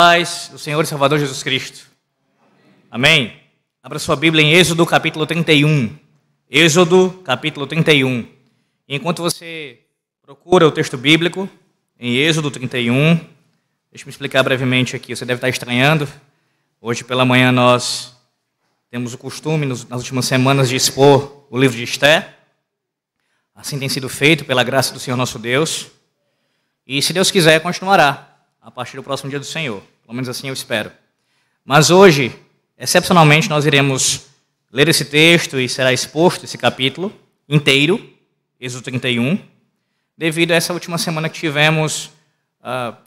Paz do Senhor e Salvador Jesus Cristo. Amém? Abra sua Bíblia em Êxodo capítulo 31. Êxodo capítulo 31. E enquanto você procura o texto bíblico, em Êxodo 31, deixa eu me explicar brevemente aqui. Você deve estar estranhando. Hoje pela manhã nós temos o costume, nas últimas semanas, de expor o livro de Esther. Assim tem sido feito pela graça do Senhor nosso Deus. E se Deus quiser, continuará a partir do próximo dia do Senhor. Pelo menos assim eu espero. Mas hoje, excepcionalmente, nós iremos ler esse texto e será exposto esse capítulo inteiro, Êxodo 31, devido a essa última semana que tivemos,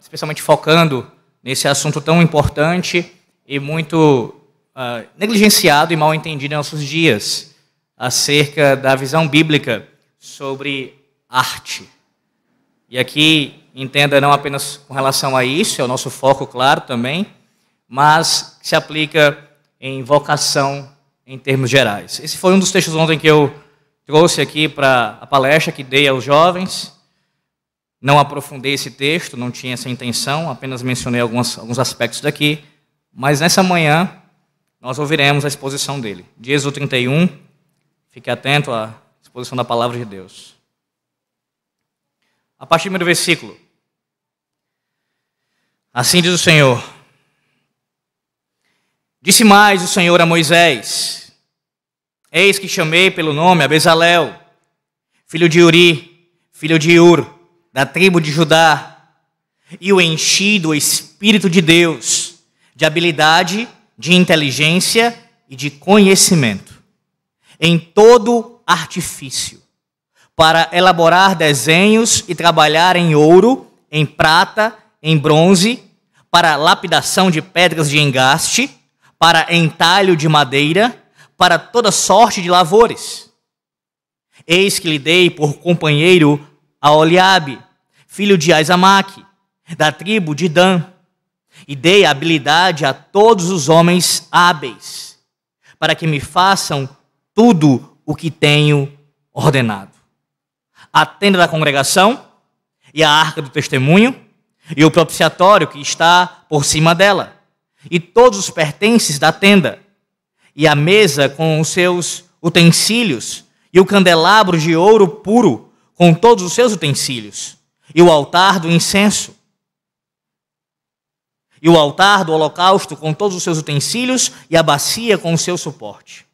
especialmente focando nesse assunto tão importante e muito negligenciado e mal entendido em nossos dias, acerca da visão bíblica sobre arte. E aqui, entenda, não apenas com relação a isso, é o nosso foco, claro, também, mas se aplica em vocação em termos gerais. Esse foi um dos textos ontem que eu trouxe aqui para a palestra que dei aos jovens. Não aprofundei esse texto, não tinha essa intenção, apenas mencionei alguns aspectos daqui, mas nessa manhã nós ouviremos a exposição dele. De Êxodo 31, fique atento à exposição da palavra de Deus. A partir do primeiro versículo. Assim diz o Senhor. Disse mais o Senhor a Moisés: Eis que chamei pelo nome a Bezalel, filho de Uri, filho de Ur, da tribo de Judá, e o enchi do Espírito de Deus, de habilidade, de inteligência e de conhecimento, em todo artifício, para elaborar desenhos e trabalhar em ouro, em prata, em bronze, para lapidação de pedras de engaste, para entalho de madeira, para toda sorte de lavores. Eis que lhe dei por companheiro a Oliabe, filho de Aizamaque, da tribo de Dan, e dei habilidade a todos os homens hábeis, para que me façam tudo o que tenho ordenado. A tenda da congregação e a arca do testemunho e o propiciatório que está por cima dela e todos os pertences da tenda e a mesa com os seus utensílios e o candelabro de ouro puro com todos os seus utensílios e o altar do incenso e o altar do holocausto com todos os seus utensílios e a bacia com o seu suporte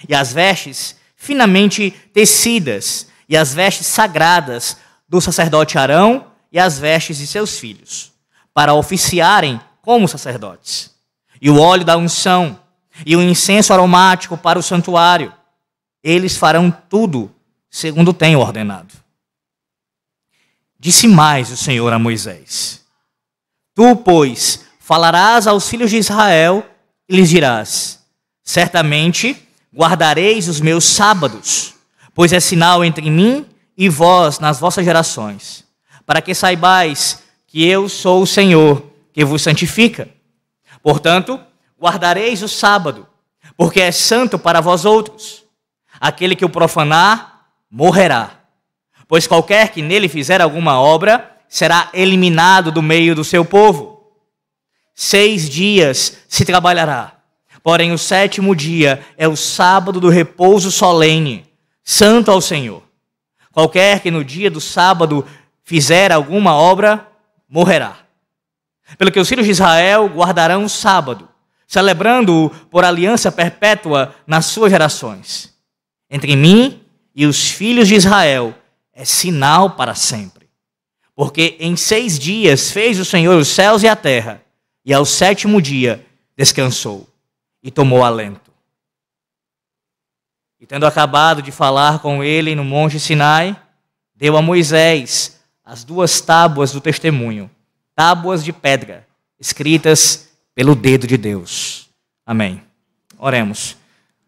e as vestes finamente tecidas e as vestes sagradas do sacerdote Arão e as vestes de seus filhos, para oficiarem como sacerdotes, e o óleo da unção, e o incenso aromático para o santuário. Eles farão tudo segundo tenho ordenado. Disse mais o Senhor a Moisés: Tu, pois, falarás aos filhos de Israel e lhes dirás: Certamente guardareis os meus sábados, pois é sinal entre mim e vós nas vossas gerações, para que saibais que eu sou o Senhor, que vos santifica. Portanto, guardareis o sábado, porque é santo para vós outros. Aquele que o profanar, morrerá. Pois qualquer que nele fizer alguma obra, será eliminado do meio do seu povo. 6 dias se trabalhará, porém o 7º dia é o sábado do repouso solene, santo ao Senhor. Qualquer que no dia do sábado fizer alguma obra, morrerá. Pelo que os filhos de Israel guardarão o sábado, celebrando-o por aliança perpétua nas suas gerações. Entre mim e os filhos de Israel é sinal para sempre. Porque em 6 dias fez o Senhor os céus e a terra, e ao 7º dia descansou e tomou alento. E tendo acabado de falar com ele no monte Sinai, deu a Moisés as 2 tábuas do testemunho, tábuas de pedra, escritas pelo dedo de Deus. Amém. Oremos.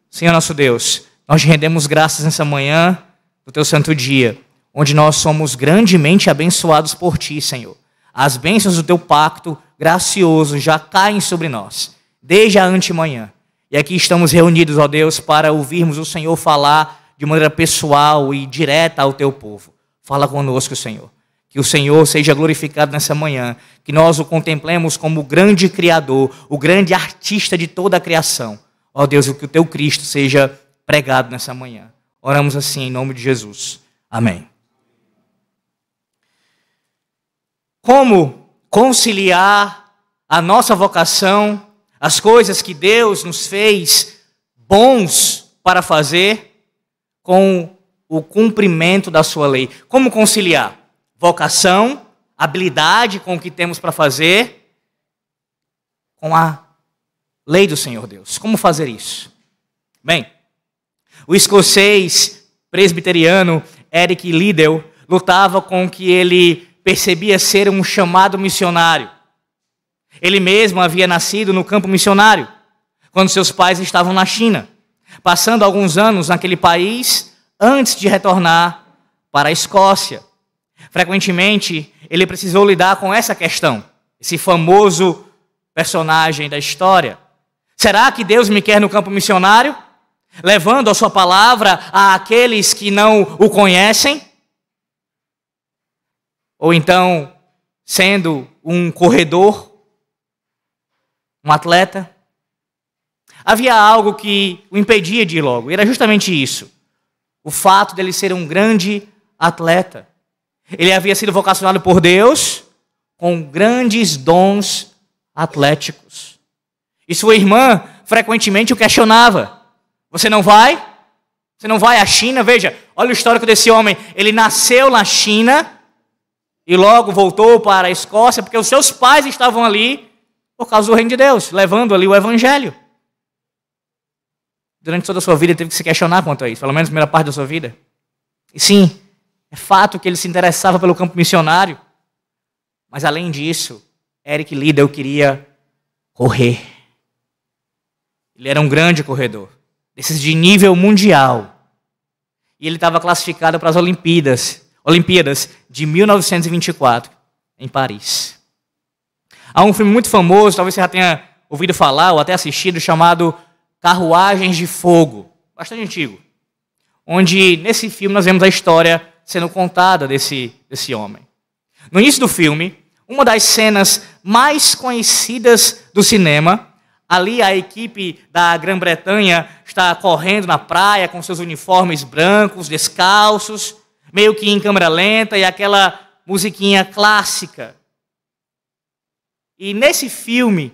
Senhor nosso Deus, nós te rendemos graças nessa manhã do teu santo dia, onde nós somos grandemente abençoados por ti, Senhor. As bênçãos do teu pacto gracioso já caem sobre nós, desde a antemanhã. E aqui estamos reunidos, ó Deus, para ouvirmos o Senhor falar de maneira pessoal e direta ao teu povo. Fala conosco, Senhor. Que o Senhor seja glorificado nessa manhã, que nós o contemplemos como o grande Criador, o grande artista de toda a criação. Ó Deus, que o teu Cristo seja pregado nessa manhã. Oramos assim em nome de Jesus. Amém. Como conciliar a nossa vocação, as coisas que Deus nos fez bons para fazer, com o cumprimento da sua lei? Como conciliar vocação, habilidade com o que temos para fazer, com a lei do Senhor Deus? Como fazer isso? Bem, o escocês presbiteriano Eric Liddell lutava com o que ele percebia ser um chamado missionário. Ele mesmo havia nascido no campo missionário, quando seus pais estavam na China, passando alguns anos naquele país antes de retornar para a Escócia. Frequentemente, ele precisou lidar com essa questão, esse famoso personagem da história. Será que Deus me quer no campo missionário, levando a sua palavra àqueles que não o conhecem? Ou então, sendo um corredor, um atleta? Havia algo que o impedia de ir logo, e era justamente isso. O fato dele ser um grande atleta. Ele havia sido vocacionado por Deus com grandes dons atléticos. E sua irmã frequentemente o questionava. Você não vai? Você não vai à China? Veja, olha o histórico desse homem. Ele nasceu na China e logo voltou para a Escócia porque os seus pais estavam ali por causa do reino de Deus, levando ali o evangelho. Durante toda a sua vida ele teve que se questionar quanto a isso, pelo menos a primeira parte da sua vida. E sim, é fato que ele se interessava pelo campo missionário. Mas além disso, Eric Liddell queria correr. Ele era um grande corredor, desses de nível mundial. E ele estava classificado para as Olimpíadas de 1924, em Paris. Há um filme muito famoso, talvez você já tenha ouvido falar ou até assistido, chamado Carruagens de Fogo, bastante antigo, onde nesse filme nós vemos a história sendo contada desse homem. No início do filme, uma das cenas mais conhecidas do cinema, ali a equipe da Grã-Bretanha está correndo na praia com seus uniformes brancos, descalços, meio que em câmera lenta e aquela musiquinha clássica. E nesse filme,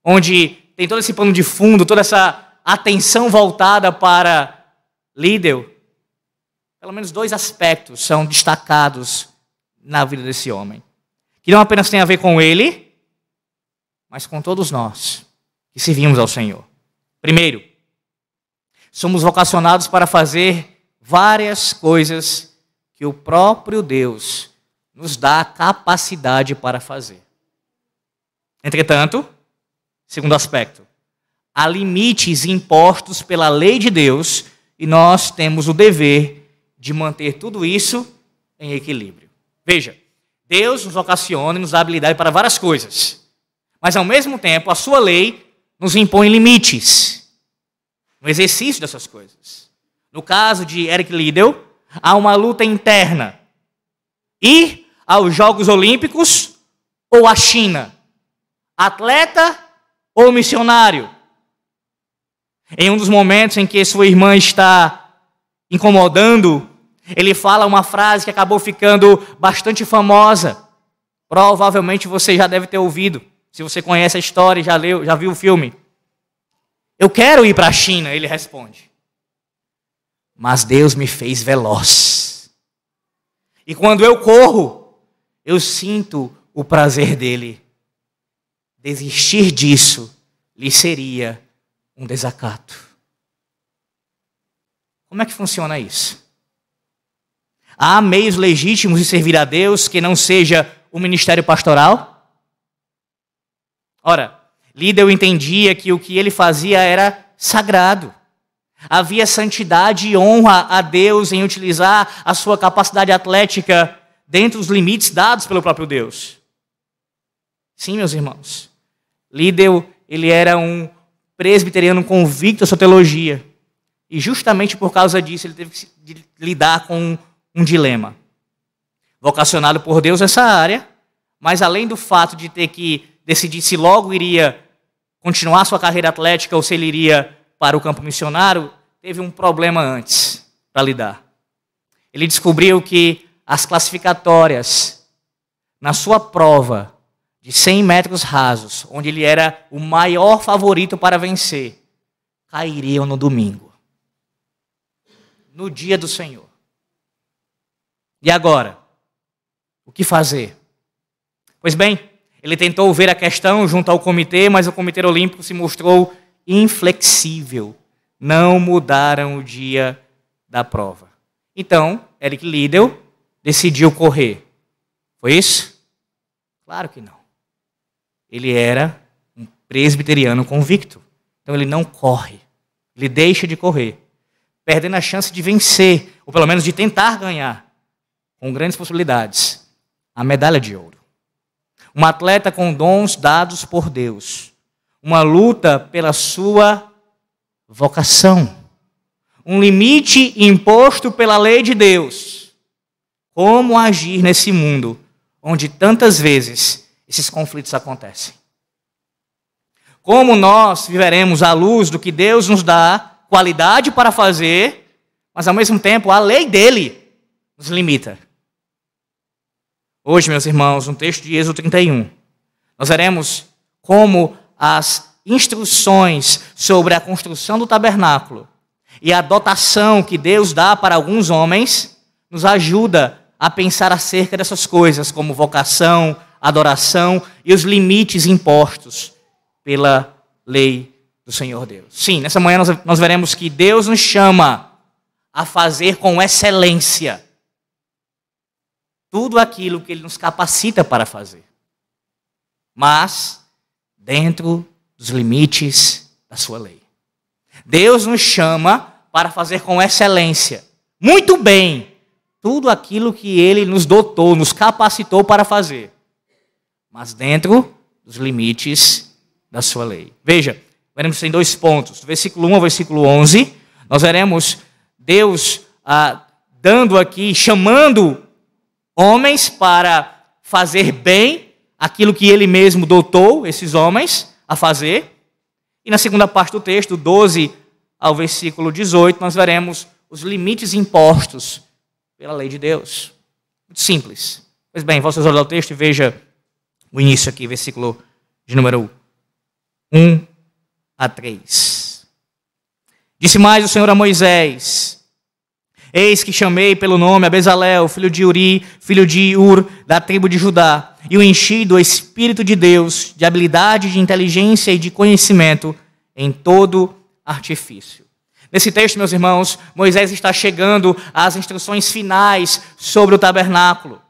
onde tem todo esse pano de fundo, toda essa atenção voltada para Liddell, pelo menos 2 aspectos são destacados na vida desse homem, que não apenas tem a ver com ele, mas com todos nós que servimos ao Senhor. Primeiro, somos vocacionados para fazer várias coisas que o próprio Deus nos dá a capacidade para fazer. Entretanto, segundo aspecto, há limites impostos pela lei de Deus e nós temos o dever de manter tudo isso em equilíbrio. Veja, Deus nos vocaciona e nos dá habilidade para várias coisas, mas ao mesmo tempo a sua lei nos impõe limites no exercício dessas coisas. No caso de Eric Liddell, há uma luta interna. Ir aos Jogos Olímpicos ou à China? Atleta ou missionário? Em um dos momentos em que sua irmã está incomodando, ele fala uma frase que acabou ficando bastante famosa. Provavelmente você já deve ter ouvido, se você conhece a história, já leu, já viu o filme. Eu quero ir para a China, ele responde. Mas Deus me fez veloz. E quando eu corro, eu sinto o prazer dele. Desistir disso lhe seria um desacato. Como é que funciona isso? Há meios legítimos de servir a Deus que não seja o ministério pastoral? Ora, Liddell entendia que o que ele fazia era sagrado. Havia santidade e honra a Deus em utilizar a sua capacidade atlética dentro dos limites dados pelo próprio Deus. Sim, meus irmãos. Liddell, ele era um presbiteriano convicto da sua teologia. E justamente por causa disso ele teve que lidar com um dilema. vocacionado por Deus nessa área, mas além do fato de ter que decidir se logo iria continuar sua carreira atlética ou se ele iria para o campo missionário, teve um problema antes para lidar. Ele descobriu que as classificatórias na sua prova de 100 metros rasos, onde ele era o maior favorito para vencer, cairiam no domingo, no dia do Senhor. E agora? O que fazer? Pois bem, ele tentou ver a questão junto ao comitê, mas o Comitê Olímpico se mostrou inflexível. Não mudaram o dia da prova. Então, Eric Liddell decidiu correr. Foi isso? Claro que não. Ele era um presbiteriano convicto. Então ele não corre. Ele deixa de correr, perdendo a chance de vencer, ou pelo menos de tentar ganhar, com grandes possibilidades, a medalha de ouro. Um atleta com dons dados por Deus. Uma luta pela sua vocação. Um limite imposto pela lei de Deus. Como agir nesse mundo onde tantas vezes esses conflitos acontecem? Como nós viveremos à luz do que Deus nos dá qualidade para fazer, mas ao mesmo tempo a lei dele nos limita? Hoje, meus irmãos, no texto de Êxodo 31, nós veremos como as instruções sobre a construção do tabernáculo e a dotação que Deus dá para alguns homens nos ajuda a pensar acerca dessas coisas, como vocação, adoração e os limites impostos pela lei do Senhor Deus. Sim, nessa manhã nós veremos que Deus nos chama a fazer com excelência tudo aquilo que Ele nos capacita para fazer, mas dentro dos limites da sua lei. Deus nos chama para fazer com excelência, muito bem, tudo aquilo que Ele nos dotou, nos capacitou para fazer, mas dentro dos limites da sua lei. Veja, veremos que tem 2 pontos, do versículo 1 ao versículo 11, nós veremos Deus dando aqui, chamando homens para fazer bem aquilo que Ele mesmo dotou esses homens a fazer. E na segunda parte do texto, do 12 ao versículo 18, nós veremos os limites impostos pela lei de Deus. Muito simples. Pois bem, volte seus olhos ao texto e veja o início aqui, versículo de número 1 a 3. Disse mais o Senhor a Moisés: Eis que chamei pelo nome a Bezalel, filho de Uri, filho de Ur, da tribo de Judá, e o enchi do Espírito de Deus, de habilidade, de inteligência e de conhecimento em todo artifício. Nesse texto, meus irmãos, Moisés está chegando às instruções finais sobre o tabernáculo.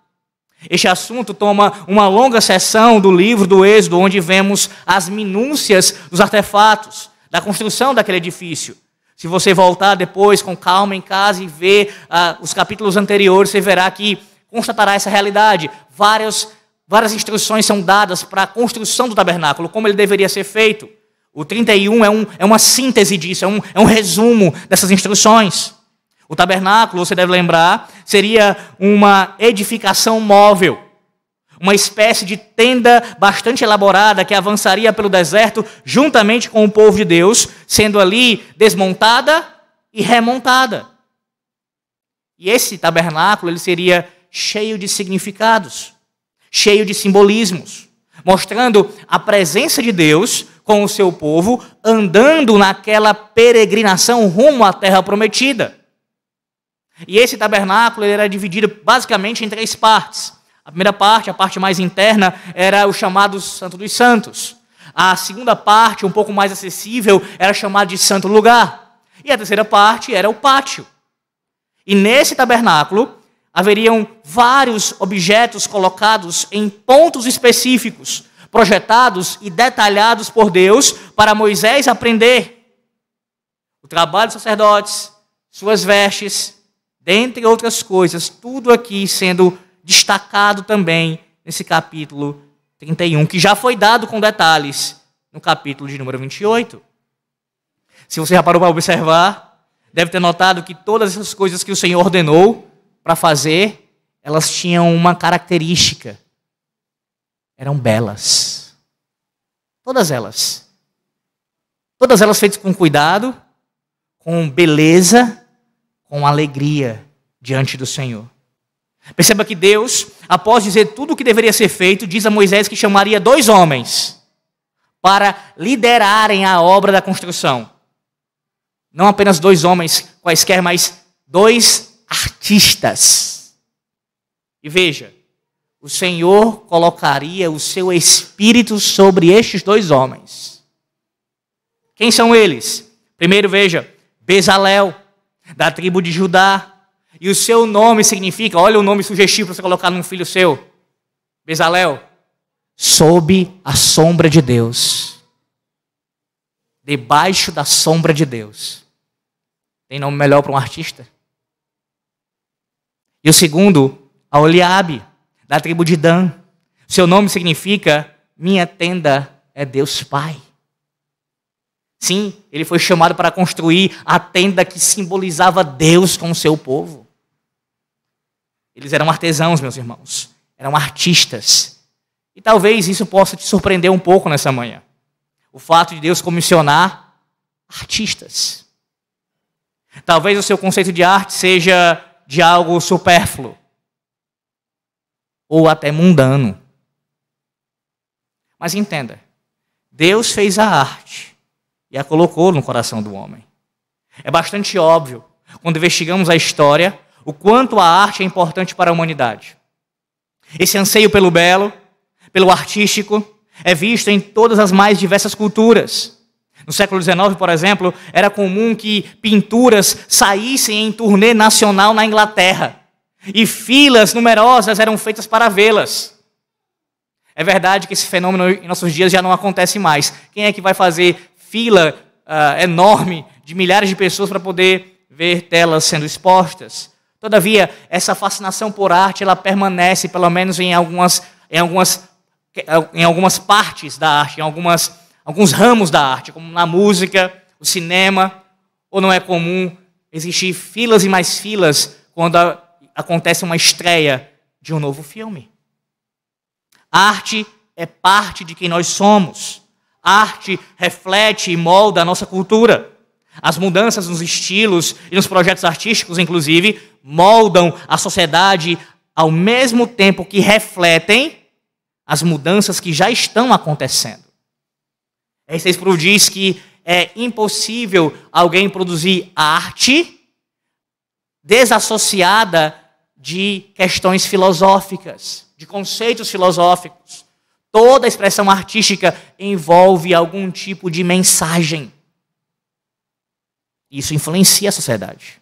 Este assunto toma uma longa seção do livro do Êxodo, onde vemos as minúcias dos artefatos, da construção daquele edifício. Se você voltar depois com calma em casa e ver os capítulos anteriores, você verá que constatará essa realidade. Várias instruções são dadas para a construção do tabernáculo, como ele deveria ser feito. O 31 é uma síntese disso, é um resumo dessas instruções. O tabernáculo, você deve lembrar, seria uma edificação móvel, uma espécie de tenda bastante elaborada que avançaria pelo deserto juntamente com o povo de Deus, sendo ali desmontada e remontada. E esse tabernáculo ele seria cheio de significados, cheio de simbolismos, mostrando a presença de Deus com o seu povo, andando naquela peregrinação rumo à terra prometida. E esse tabernáculo ele era dividido basicamente em 3 partes. A primeira parte, a parte mais interna, era o chamado Santo dos Santos. A segunda parte, um pouco mais acessível, era chamada de Santo Lugar. E a terceira parte era o pátio. E nesse tabernáculo, haveriam vários objetos colocados em pontos específicos, projetados e detalhados por Deus para Moisés aprender. O trabalho dos sacerdotes, suas vestes, dentre outras coisas, tudo aqui sendo destacado também nesse capítulo 31, que já foi dado com detalhes no capítulo de número 28. Se você já parou para observar, deve ter notado que todas essas coisas que o Senhor ordenou para fazer elas tinham uma característica. Eram belas. Todas elas. Todas elas feitas com cuidado, com beleza, com alegria diante do Senhor. Perceba que Deus, após dizer tudo o que deveria ser feito, diz a Moisés que chamaria 2 homens para liderarem a obra da construção. Não apenas 2 homens quaisquer, mas 2 artistas. E veja, o Senhor colocaria o seu espírito sobre estes 2 homens. Quem são eles? Primeiro, veja, Bezalel, da tribo de Judá. E o seu nome significa, olha o nome sugestivo para você colocar num filho seu. Bezalel, sob a sombra de Deus. Debaixo da sombra de Deus. Tem nome melhor para um artista? E o segundo, Aholiabe, da tribo de Dan. Seu nome significa, minha tenda é Deus Pai. Sim, ele foi chamado para construir a tenda que simbolizava Deus com o seu povo. Eles eram artesãos, meus irmãos. Eram artistas. E talvez isso possa te surpreender um pouco nessa manhã. O fato de Deus comissionar artistas. Talvez o seu conceito de arte seja de algo supérfluo. Ou até mundano. Mas entenda, Deus fez a arte e a colocou no coração do homem. É bastante óbvio, quando investigamos a história, o quanto a arte é importante para a humanidade. Esse anseio pelo belo, pelo artístico, é visto em todas as mais diversas culturas. No século XIX, por exemplo, era comum que pinturas saíssem em turnê nacional na Inglaterra. E filas numerosas eram feitas para vê-las. É verdade que esse fenômeno em nossos dias já não acontece mais. Quem é que vai fazer fila enorme de milhares de pessoas para poder ver telas sendo expostas? Todavia, essa fascinação por arte, ela permanece, pelo menos em algumas partes da arte, em alguns ramos da arte, como na música, o cinema, ou não é comum existir filas e mais filas quando acontece uma estreia de um novo filme. Arte é parte de quem nós somos. Arte reflete e molda a nossa cultura. As mudanças nos estilos e nos projetos artísticos, inclusive, moldam a sociedade ao mesmo tempo que refletem as mudanças que já estão acontecendo. R.C. Sproul diz que é impossível alguém produzir arte desassociada de questões filosóficas, de conceitos filosóficos. Toda expressão artística envolve algum tipo de mensagem. Isso influencia a sociedade.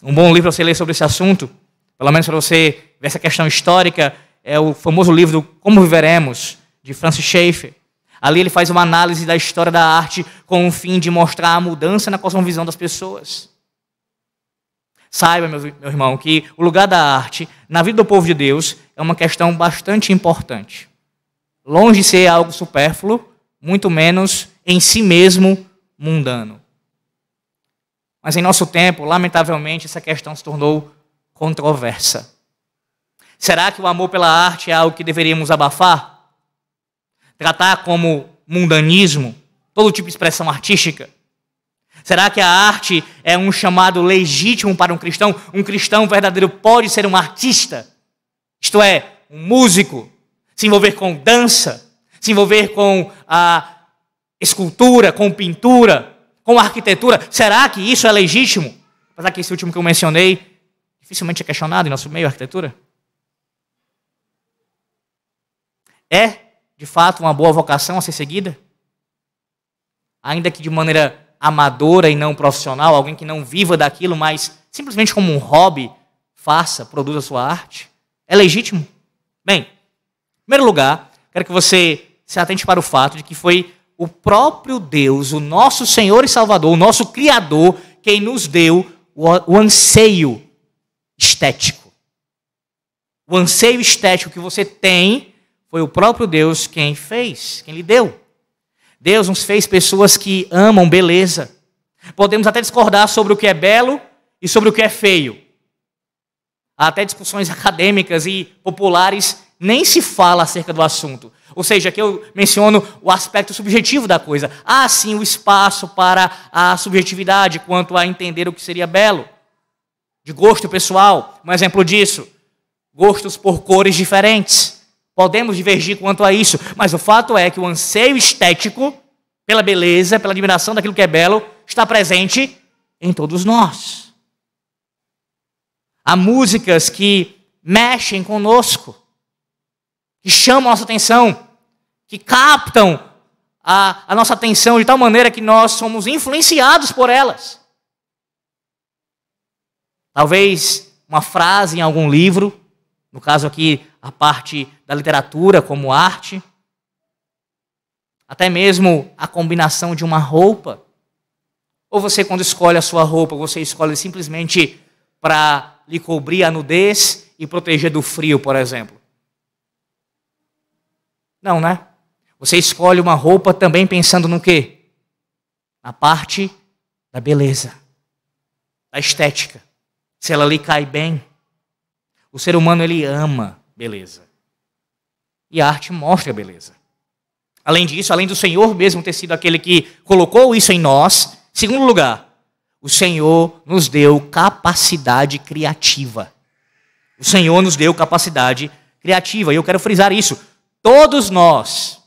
Um bom livro para você ler sobre esse assunto, pelo menos para você ver essa questão histórica, é o famoso livro do Como Viveremos, de Francis Schaeffer. Ali ele faz uma análise da história da arte com o fim de mostrar a mudança na cosmovisão das pessoas. Saiba, meu irmão, que o lugar da arte na vida do povo de Deus é uma questão bastante importante. Longe de ser algo supérfluo, muito menos em si mesmo mundano. Mas em nosso tempo, lamentavelmente, essa questão se tornou controversa. Será que o amor pela arte é algo que deveríamos abafar? Tratar como mundanismo todo tipo de expressão artística? Será que a arte é um chamado legítimo para um cristão? Um cristão verdadeiro pode ser um artista? Isto é, um músico, se envolver com dança, se envolver com a escultura, com pintura, com arquitetura. Será que isso é legítimo? Apesar que esse último que eu mencionei, dificilmente é questionado em nosso meio, a arquitetura. É, de fato, uma boa vocação a ser seguida? Ainda que de maneira amadora e não profissional, alguém que não viva daquilo, mas simplesmente como um hobby, produza sua arte. É legítimo? Bem, em primeiro lugar, quero que você se atente para o fato de que foi o próprio Deus, o nosso Senhor e Salvador, o nosso Criador, quem nos deu o anseio estético. O anseio estético que você tem, foi o próprio Deus quem fez, quem lhe deu. Deus nos fez pessoas que amam beleza. Podemos até discordar sobre o que é belo e sobre o que é feio. Há até discussões acadêmicas e populares, nem se fala acerca do assunto. Ou seja, aqui eu menciono o aspecto subjetivo da coisa. Há sim o espaço para a subjetividade quanto a entender o que seria belo. De gosto pessoal, um exemplo disso. Gostos por cores diferentes. Podemos divergir quanto a isso, mas o fato é que o anseio estético pela beleza, pela admiração daquilo que é belo, está presente em todos nós. Há músicas que mexem conosco, que chamam a nossa atenção, que captam a nossa atenção de tal maneira que nós somos influenciados por elas. Talvez uma frase em algum livro, no caso aqui a parte da literatura como arte, até mesmo a combinação de uma roupa. Ou você, quando escolhe a sua roupa, você escolhe simplesmente para lhe cobrir a nudez e proteger do frio, por exemplo. Não, né? Você escolhe uma roupa também pensando no quê? Na parte da beleza, da estética. Se ela lhe cai bem. O ser humano, ele ama beleza. E a arte mostra a beleza. Além disso, além do Senhor mesmo ter sido aquele que colocou isso em nós, segundo lugar, o Senhor nos deu capacidade criativa. O Senhor nos deu capacidade criativa. E eu quero frisar isso. Todos nós,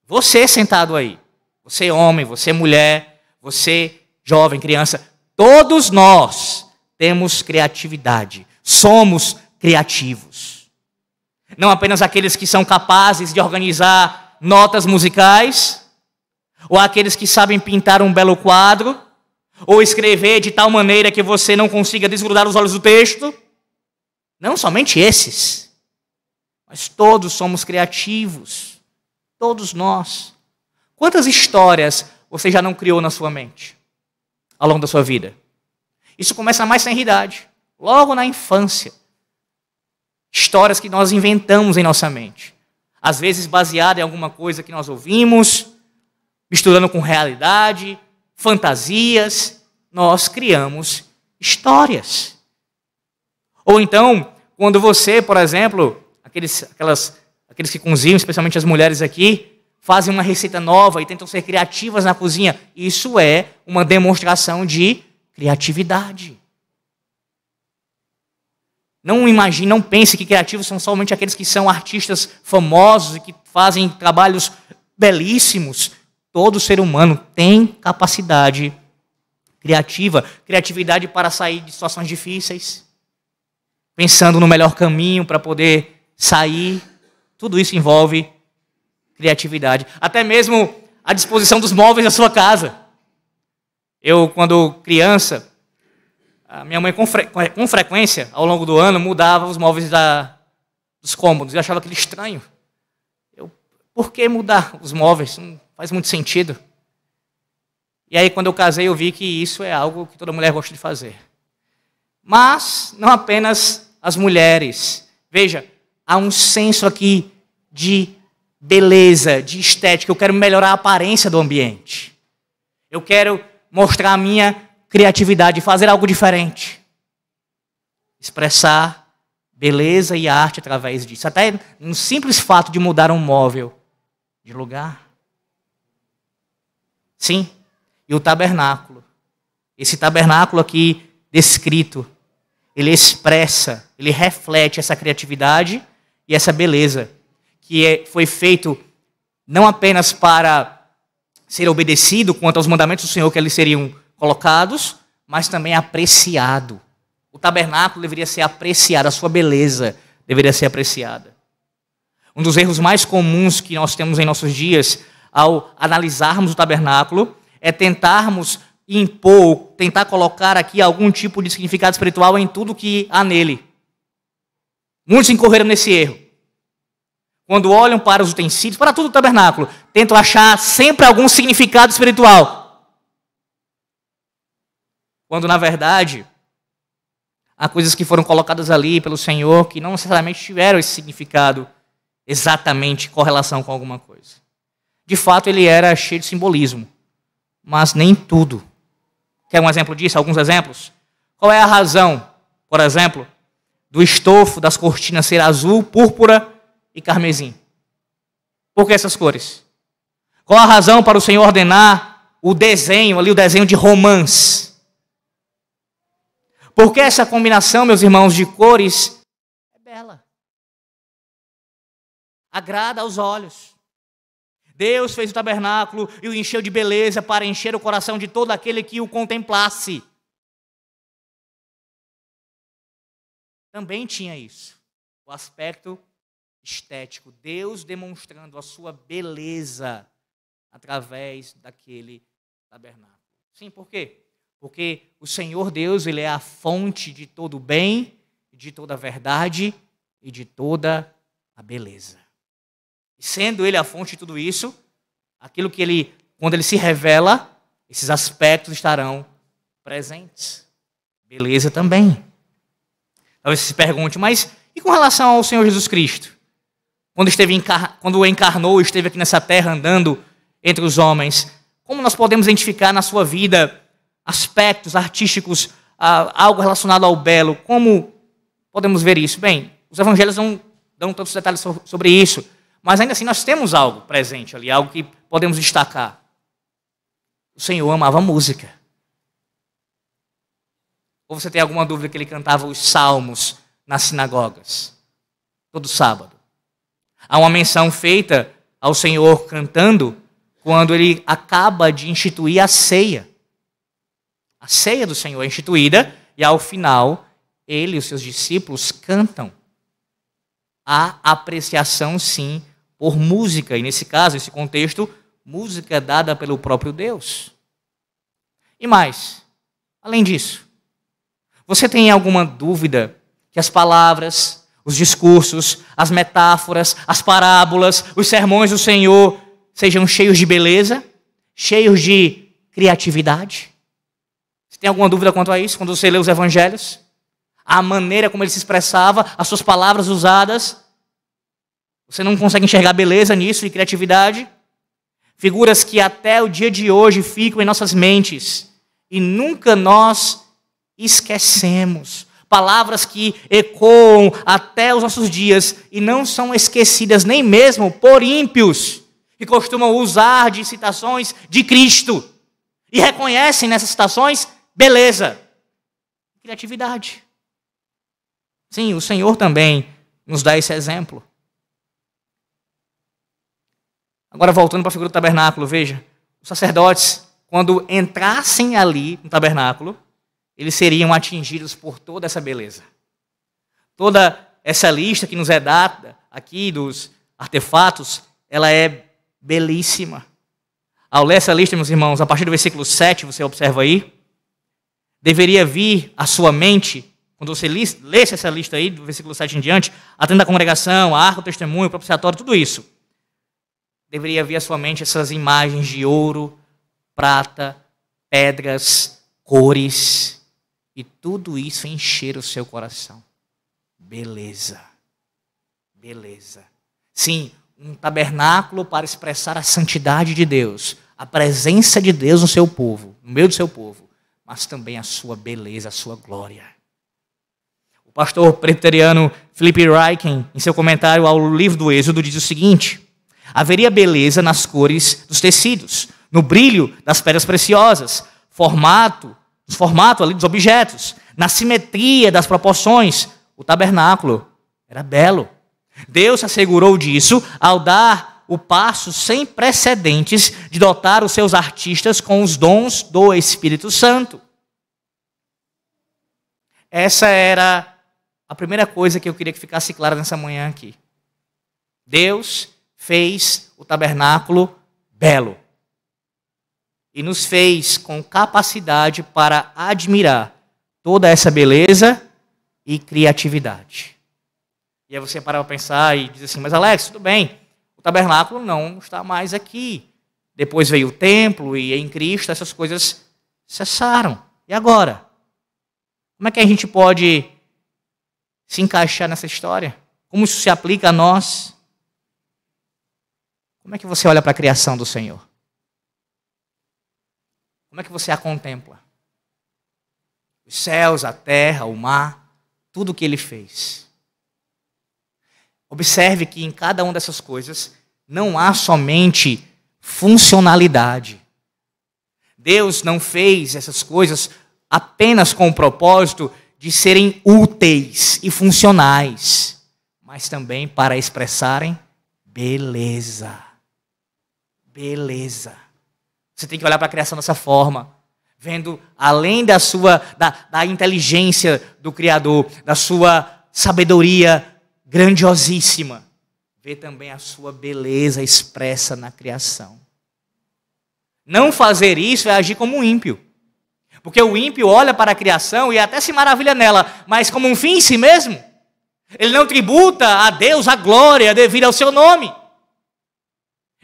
você sentado aí, você homem, você mulher, você jovem, criança, todos nós temos criatividade. Somos criativos. Não apenas aqueles que são capazes de organizar notas musicais, ou aqueles que sabem pintar um belo quadro, ou escrever de tal maneira que você não consiga desgrudar os olhos do texto. Não somente esses, mas todos somos criativos. Todos nós. Quantas histórias você já não criou na sua mente ao longo da sua vida? Isso começa mais na idade, logo na infância. Histórias que nós inventamos em nossa mente. Às vezes baseada em alguma coisa que nós ouvimos, misturando com realidade, fantasias, nós criamos histórias. Ou então, quando você, por exemplo, aqueles que cozinham, especialmente as mulheres aqui, fazem uma receita nova e tentam ser criativas na cozinha, isso é uma demonstração de criatividade. Não pense que criativos são somente aqueles que são artistas famosos e que fazem trabalhos belíssimos. Todo ser humano tem capacidade criativa, criatividade para sair de situações difíceis, pensando no melhor caminho para poder sair. Tudo isso envolve criatividade. Até mesmo a disposição dos móveis da sua casa. Eu, quando criança, a minha mãe, com frequência, ao longo do ano, mudava os móveis dos cômodos. Eu achava aquilo estranho. Por que mudar os móveis? Não faz muito sentido. E aí, quando eu casei, eu vi que isso é algo que toda mulher gosta de fazer. Mas, não apenas as mulheres. Veja, há um senso aqui de beleza, de estética. Eu quero melhorar a aparência do ambiente. Eu quero mostrar a minha criatividade, fazer algo diferente. Expressar beleza e arte através disso. Até um simples fato de mudar um móvel de lugar. Sim, e o tabernáculo. Esse tabernáculo aqui descrito, ele expressa, ele reflete essa criatividade e essa beleza que foi feito não apenas para ser obedecido quanto aos mandamentos do Senhor que eles seriam colocados, mas também apreciado. O tabernáculo deveria ser apreciado, a sua beleza deveria ser apreciada. Um dos erros mais comuns que nós temos em nossos dias, ao analisarmos o tabernáculo, é tentarmos impor, tentar colocar aqui algum tipo de significado espiritual em tudo que há nele. Muitos incorreram nesse erro. Quando olham para os utensílios, para tudo o tabernáculo, tentam achar sempre algum significado espiritual. Quando, na verdade, há coisas que foram colocadas ali pelo Senhor que não necessariamente tiveram esse significado exatamente em correlação com alguma coisa. De fato, ele era cheio de simbolismo, mas nem tudo. Quer um exemplo disso? Alguns exemplos? Qual é a razão, por exemplo, do estofo das cortinas ser azul, púrpura e carmesim? Por que essas cores? Qual a razão para o Senhor ordenar o desenho, ali o desenho de romãs? Porque essa combinação, meus irmãos, de cores é bela. Agrada aos olhos. Deus fez o tabernáculo e o encheu de beleza para encher o coração de todo aquele que o contemplasse. Também tinha isso, o aspecto estético. Deus demonstrando a sua beleza através daquele tabernáculo. Sim, por quê? Porque o Senhor Deus, Ele é a fonte de todo o bem, de toda a verdade e de toda a beleza. E sendo Ele a fonte de tudo isso, aquilo que Ele, quando Ele se revela, esses aspectos estarão presentes. Beleza também. Talvez você se pergunte, mas e com relação ao Senhor Jesus Cristo? Quando encarnou, esteve aqui nessa terra andando entre os homens, como nós podemos identificar na sua vida aspectos artísticos, algo relacionado ao belo? Como podemos ver isso? Bem, os evangelhos não dão tantos detalhes sobre isso, mas ainda assim nós temos algo presente ali, algo que podemos destacar. O Senhor amava música. Ou você tem alguma dúvida que ele cantava os salmos nas sinagogas, todo sábado? Há uma menção feita ao Senhor cantando quando ele acaba de instituir a ceia. A ceia do Senhor é instituída e ao final ele e os seus discípulos cantam. Há apreciação, sim, por música. E nesse caso, nesse contexto, música dada pelo próprio Deus. E mais, além disso, você tem alguma dúvida que as palavras, os discursos, as metáforas, as parábolas, os sermões do Senhor sejam cheios de beleza, cheios de criatividade? Você tem alguma dúvida quanto a isso, quando você lê os evangelhos? A maneira como ele se expressava, as suas palavras usadas, você não consegue enxergar beleza nisso e criatividade? Figuras que até o dia de hoje ficam em nossas mentes e nunca nós esquecemos. Palavras que ecoam até os nossos dias e não são esquecidas nem mesmo por ímpios, que costumam usar de citações de Cristo e reconhecem nessas citações beleza, criatividade. Sim, o Senhor também nos dá esse exemplo. Agora, voltando para a figura do tabernáculo, veja, os sacerdotes, quando entrassem ali no tabernáculo, eles seriam atingidos por toda essa beleza. Toda essa lista que nos é dada aqui dos artefatos, ela é belíssima. Ao ler essa lista, meus irmãos, a partir do versículo 7, você observa aí, deveria vir à sua mente, quando você lesse essa lista aí, do versículo 7 em diante, a tenda da congregação, a arca do testemunho, o propiciatório, tudo isso. Deveria vir à sua mente essas imagens de ouro, prata, pedras, cores, e tudo isso encher o seu coração. Beleza. Beleza. Sim, um tabernáculo para expressar a santidade de Deus, a presença de Deus no seu povo, no meio do seu povo, mas também a sua beleza, a sua glória. O pastor presbiteriano Philip Ryken, em seu comentário ao livro do Êxodo, diz o seguinte: haveria beleza nas cores dos tecidos, no brilho das pedras preciosas, no formato ali dos objetos, na simetria das proporções. O tabernáculo era belo. Deus se assegurou disso ao dar o passo sem precedentes de dotar os seus artistas com os dons do Espírito Santo. Essa era a primeira coisa que eu queria que ficasse clara nessa manhã aqui. Deus fez o tabernáculo belo e nos fez com capacidade para admirar toda essa beleza e criatividade. E aí você para para pensar e diz assim, mas Alex, tudo bem, o tabernáculo não está mais aqui. Depois veio o templo e em Cristo essas coisas cessaram. E agora? Como é que a gente pode se encaixar nessa história? Como isso se aplica a nós? Como é que você olha para a criação do Senhor? Como é que você a contempla? Os céus, a terra, o mar, tudo o que ele fez. Observe que em cada uma dessas coisas não há somente funcionalidade. Deus não fez essas coisas apenas com o propósito de serem úteis e funcionais, mas também para expressarem beleza. Beleza. Você tem que olhar para a criação dessa forma, vendo além da inteligência do Criador, da sua sabedoria grandiosíssima, ver também a sua beleza expressa na criação. Não fazer isso é agir como um ímpio. Porque o ímpio olha para a criação e até se maravilha nela, mas como um fim em si mesmo. Ele não tributa a Deus a glória devida ao seu nome.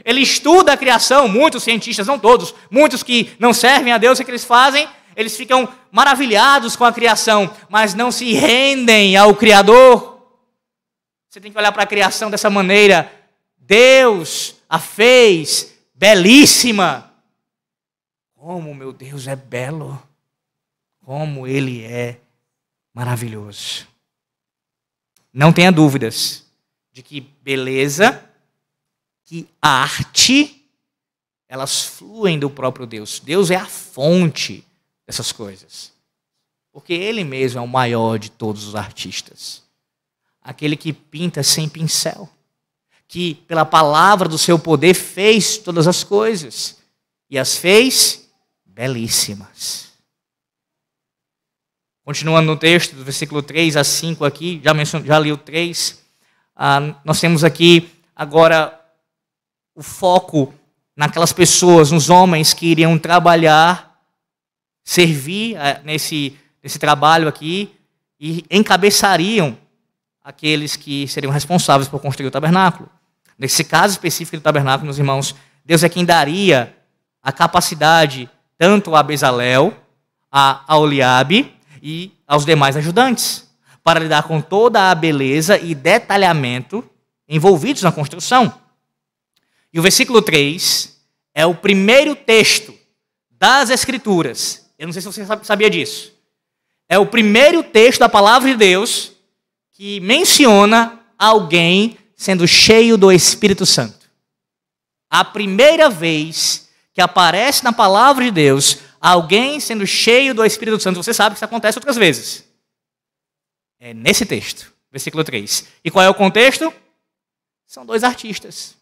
Ele estuda a criação, muitos cientistas, não todos, muitos que não servem a Deus, o que eles fazem? Eles ficam maravilhados com a criação, mas não se rendem ao Criador. Você tem que olhar para a criação dessa maneira. Deus a fez belíssima. Como meu Deus é belo. Como Ele é maravilhoso. Não tenha dúvidas de que beleza, que arte, elas fluem do próprio Deus. Deus é a fonte dessas coisas. Porque Ele mesmo é o maior de todos os artistas. Aquele que pinta sem pincel. Que pela palavra do seu poder fez todas as coisas. E as fez belíssimas. Continuando no texto, do versículo 3 a 5 aqui, já li o 3. Nós temos aqui agora o foco naquelas pessoas, nos homens que iriam trabalhar, servir nesse trabalho aqui e encabeçariam aqueles que seriam responsáveis por construir o tabernáculo. Nesse caso específico do tabernáculo, meus irmãos, Deus é quem daria a capacidade tanto a Bezalel, a Oliabe e aos demais ajudantes, para lidar com toda a beleza e detalhamento envolvidos na construção. E o versículo 3 é o primeiro texto das Escrituras. Eu não sei se você sabia disso. É o primeiro texto da palavra de Deus que menciona alguém sendo cheio do Espírito Santo. A primeira vez que aparece na palavra de Deus alguém sendo cheio do Espírito Santo, você sabe que isso acontece outras vezes. É nesse texto, versículo 3. E qual é o contexto? São dois artistas.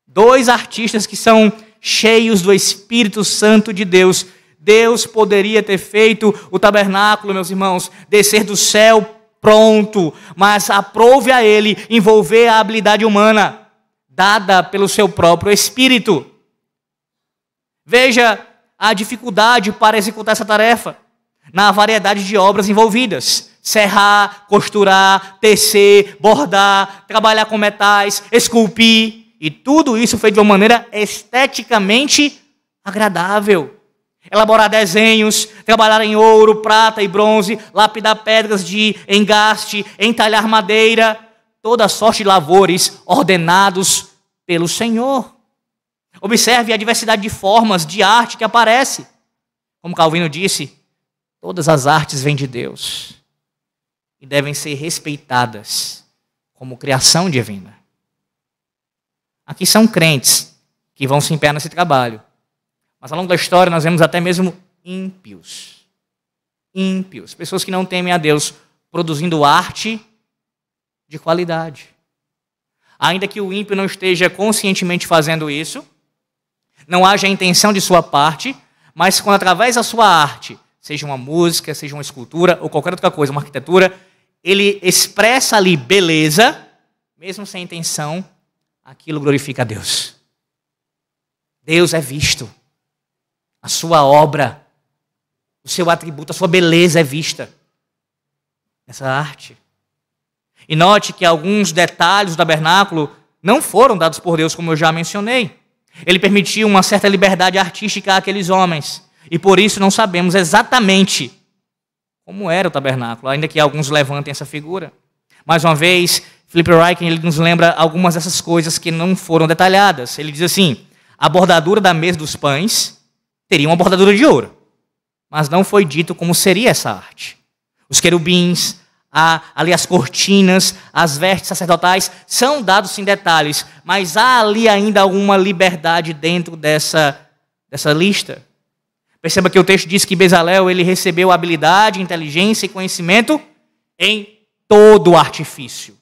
Dois artistas que são cheios do Espírito Santo de Deus. Deus poderia ter feito o tabernáculo, meus irmãos, descer do céu pronto, mas aprove a ele envolver a habilidade humana, dada pelo seu próprio Espírito. Veja a dificuldade para executar essa tarefa, na variedade de obras envolvidas. Serrar, costurar, tecer, bordar, trabalhar com metais, esculpir, e tudo isso feito de uma maneira esteticamente agradável. Elaborar desenhos, trabalhar em ouro, prata e bronze, lapidar pedras de engaste, entalhar madeira, toda sorte de lavores ordenados pelo Senhor. Observe a diversidade de formas de arte que aparece. Como Calvino disse, todas as artes vêm de Deus e devem ser respeitadas como criação divina. Aqui são crentes que vão se empenhar nesse trabalho. Mas ao longo da história nós vemos até mesmo ímpios. Ímpios, pessoas que não temem a Deus, produzindo arte de qualidade. Ainda que o ímpio não esteja conscientemente fazendo isso, não haja a intenção de sua parte, mas quando através da sua arte, seja uma música, seja uma escultura ou qualquer outra coisa, uma arquitetura, ele expressa ali beleza, mesmo sem intenção, aquilo glorifica a Deus. Deus é visto. A sua obra, o seu atributo, a sua beleza é vista nessa arte. E note que alguns detalhes do tabernáculo não foram dados por Deus, como eu já mencionei. Ele permitiu uma certa liberdade artística àqueles homens. E por isso não sabemos exatamente como era o tabernáculo, ainda que alguns levantem essa figura. Mais uma vez, Philip Ryken ele nos lembra algumas dessas coisas que não foram detalhadas. Ele diz assim, a bordadura da mesa dos pães teria uma bordadura de ouro, mas não foi dito como seria essa arte. Os querubins, ali as cortinas, as vestes sacerdotais, são dados sem detalhes, mas há ali ainda alguma liberdade dentro dessa lista. Perceba que o texto diz que Bezalel ele recebeu habilidade, inteligência e conhecimento em todo o artifício.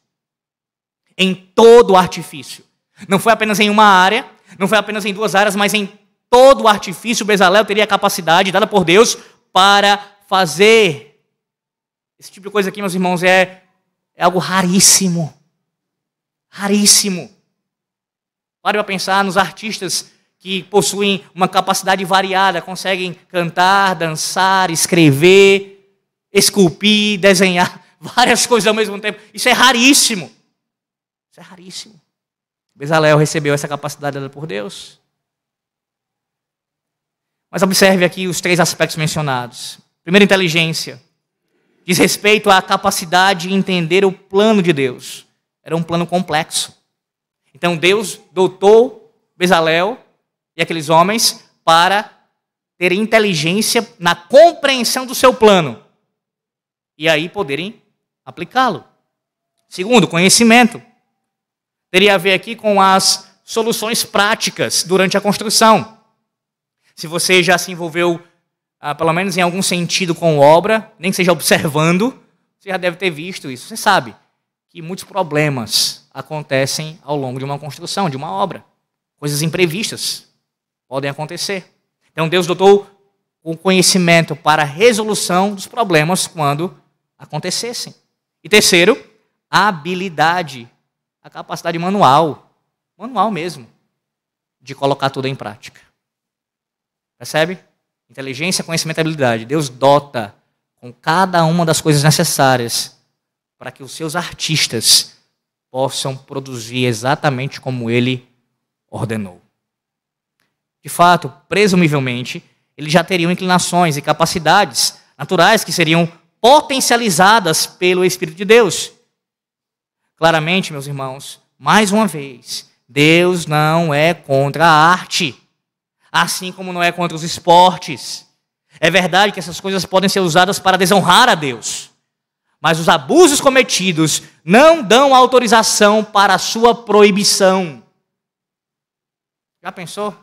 Em todo o artifício. Não foi apenas em uma área, não foi apenas em duas áreas, mas em todo o artifício Bezalel teria a capacidade dada por Deus para fazer. Esse tipo de coisa aqui, meus irmãos, é algo raríssimo. Raríssimo. Pare para pensar nos artistas que possuem uma capacidade variada, conseguem cantar, dançar, escrever, esculpir, desenhar, várias coisas ao mesmo tempo. Isso é raríssimo. Isso é raríssimo. Bezalel recebeu essa capacidade dada por Deus. Mas observe aqui os 3 aspectos mencionados. Primeiro, inteligência. Diz respeito à capacidade de entender o plano de Deus. Era um plano complexo. Então Deus dotou Bezalel e aqueles homens para ter inteligência na compreensão do seu plano. E aí poderem aplicá-lo. Segundo, conhecimento. Teria a ver aqui com as soluções práticas durante a construção. Se você já se envolveu, pelo menos em algum sentido, com obra, nem que seja observando, você já deve ter visto isso. Você sabe que muitos problemas acontecem ao longo de uma construção, de uma obra. Coisas imprevistas podem acontecer. Então Deus dotou o conhecimento para a resolução dos problemas quando acontecessem. E terceiro, a habilidade, a capacidade manual mesmo, de colocar tudo em prática. Percebe? Inteligência, conhecimento e habilidade. Deus dota com cada uma das coisas necessárias para que os seus artistas possam produzir exatamente como Ele ordenou. De fato, presumivelmente, eles já teriam inclinações e capacidades naturais que seriam potencializadas pelo Espírito de Deus. Claramente, meus irmãos, mais uma vez, Deus não é contra a arte, assim como não é contra os esportes. É verdade que essas coisas podem ser usadas para desonrar a Deus, mas os abusos cometidos não dão autorização para a sua proibição. Já pensou?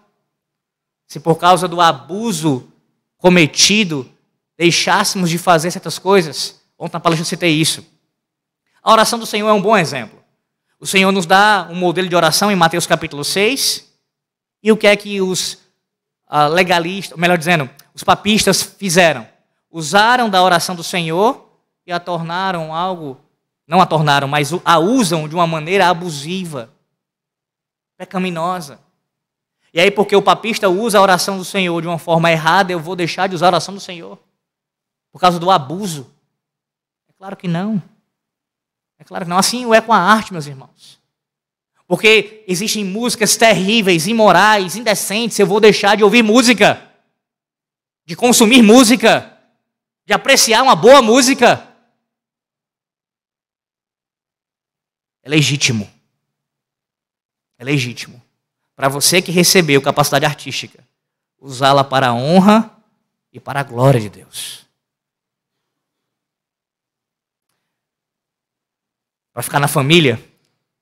Se por causa do abuso cometido, deixássemos de fazer certas coisas? Ontem na palestra eu citei isso. A oração do Senhor é um bom exemplo. O Senhor nos dá um modelo de oração em Mateus capítulo 6. E o que é que os legalistas, melhor dizendo, os papistas fizeram? Usaram da oração do Senhor e a tornaram algo, não a tornaram, mas a usam de uma maneira abusiva, pecaminosa. E aí, porque o papista usa a oração do Senhor de uma forma errada, eu vou deixar de usar a oração do Senhor? Por causa do abuso? É claro que não. É claro que não. Assim é com a arte, meus irmãos. Porque existem músicas terríveis, imorais, indecentes. Eu vou deixar de ouvir música, de consumir música, de apreciar uma boa música. É legítimo. É legítimo. Para você que recebeu capacidade artística, usá-la para a honra e para a glória de Deus. Para ficar na família,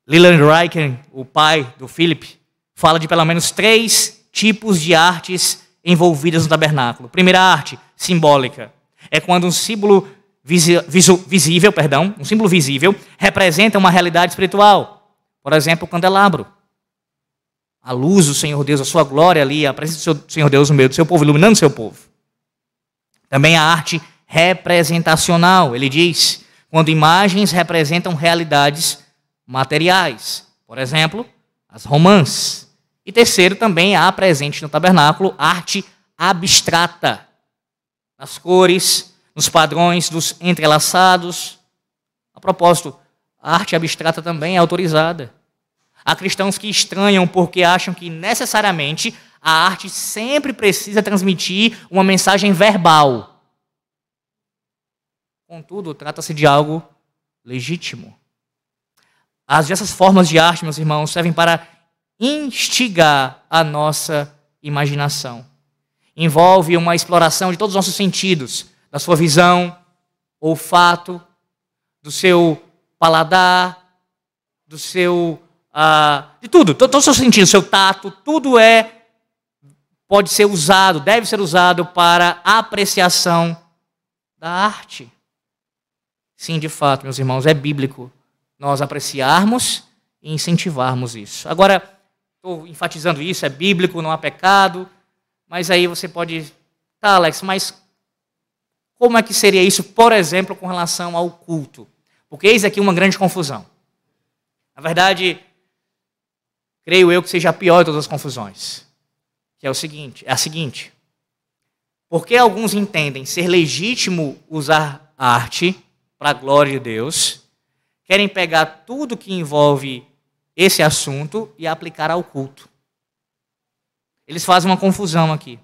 Leland Ryken, o pai do Philip, fala de pelo menos 3 tipos de artes envolvidas no tabernáculo. Primeira arte, simbólica. É quando um símbolo visível representa uma realidade espiritual. Por exemplo, o candelabro. A luz do Senhor Deus, a sua glória ali, a presença do Senhor Deus no meio do seu povo, iluminando o seu povo. Também a arte representacional, ele diz, quando imagens representam realidades materiais. Por exemplo, as romãs. E terceiro, também há presente no tabernáculo arte abstrata. Nas cores, nos padrões dos entrelaçados. A propósito, a arte abstrata também é autorizada. Há cristãos que estranham porque acham que necessariamente a arte sempre precisa transmitir uma mensagem verbal. Contudo, trata-se de algo legítimo. As diversas formas de arte, meus irmãos, servem para instigar a nossa imaginação. Envolve uma exploração de todos os nossos sentidos, da sua visão, olfato, do seu paladar, do seu... de tudo, todo o seu sentido, seu tato, tudo pode ser usado, deve ser usado para a apreciação da arte. Sim, de fato, meus irmãos, é bíblico nós apreciarmos e incentivarmos isso. Agora, estou enfatizando isso, é bíblico, não há pecado, mas aí você pode... Tá, Alex, mas como é que seria isso, por exemplo, com relação ao culto? Porque eis aqui uma grande confusão. Na verdade, creio eu que seja a pior de todas as confusões. Que é a seguinte. Porque alguns entendem ser legítimo usar arte para a glória de Deus, querem pegar tudo que envolve esse assunto e aplicar ao culto. Eles fazem uma confusão aqui.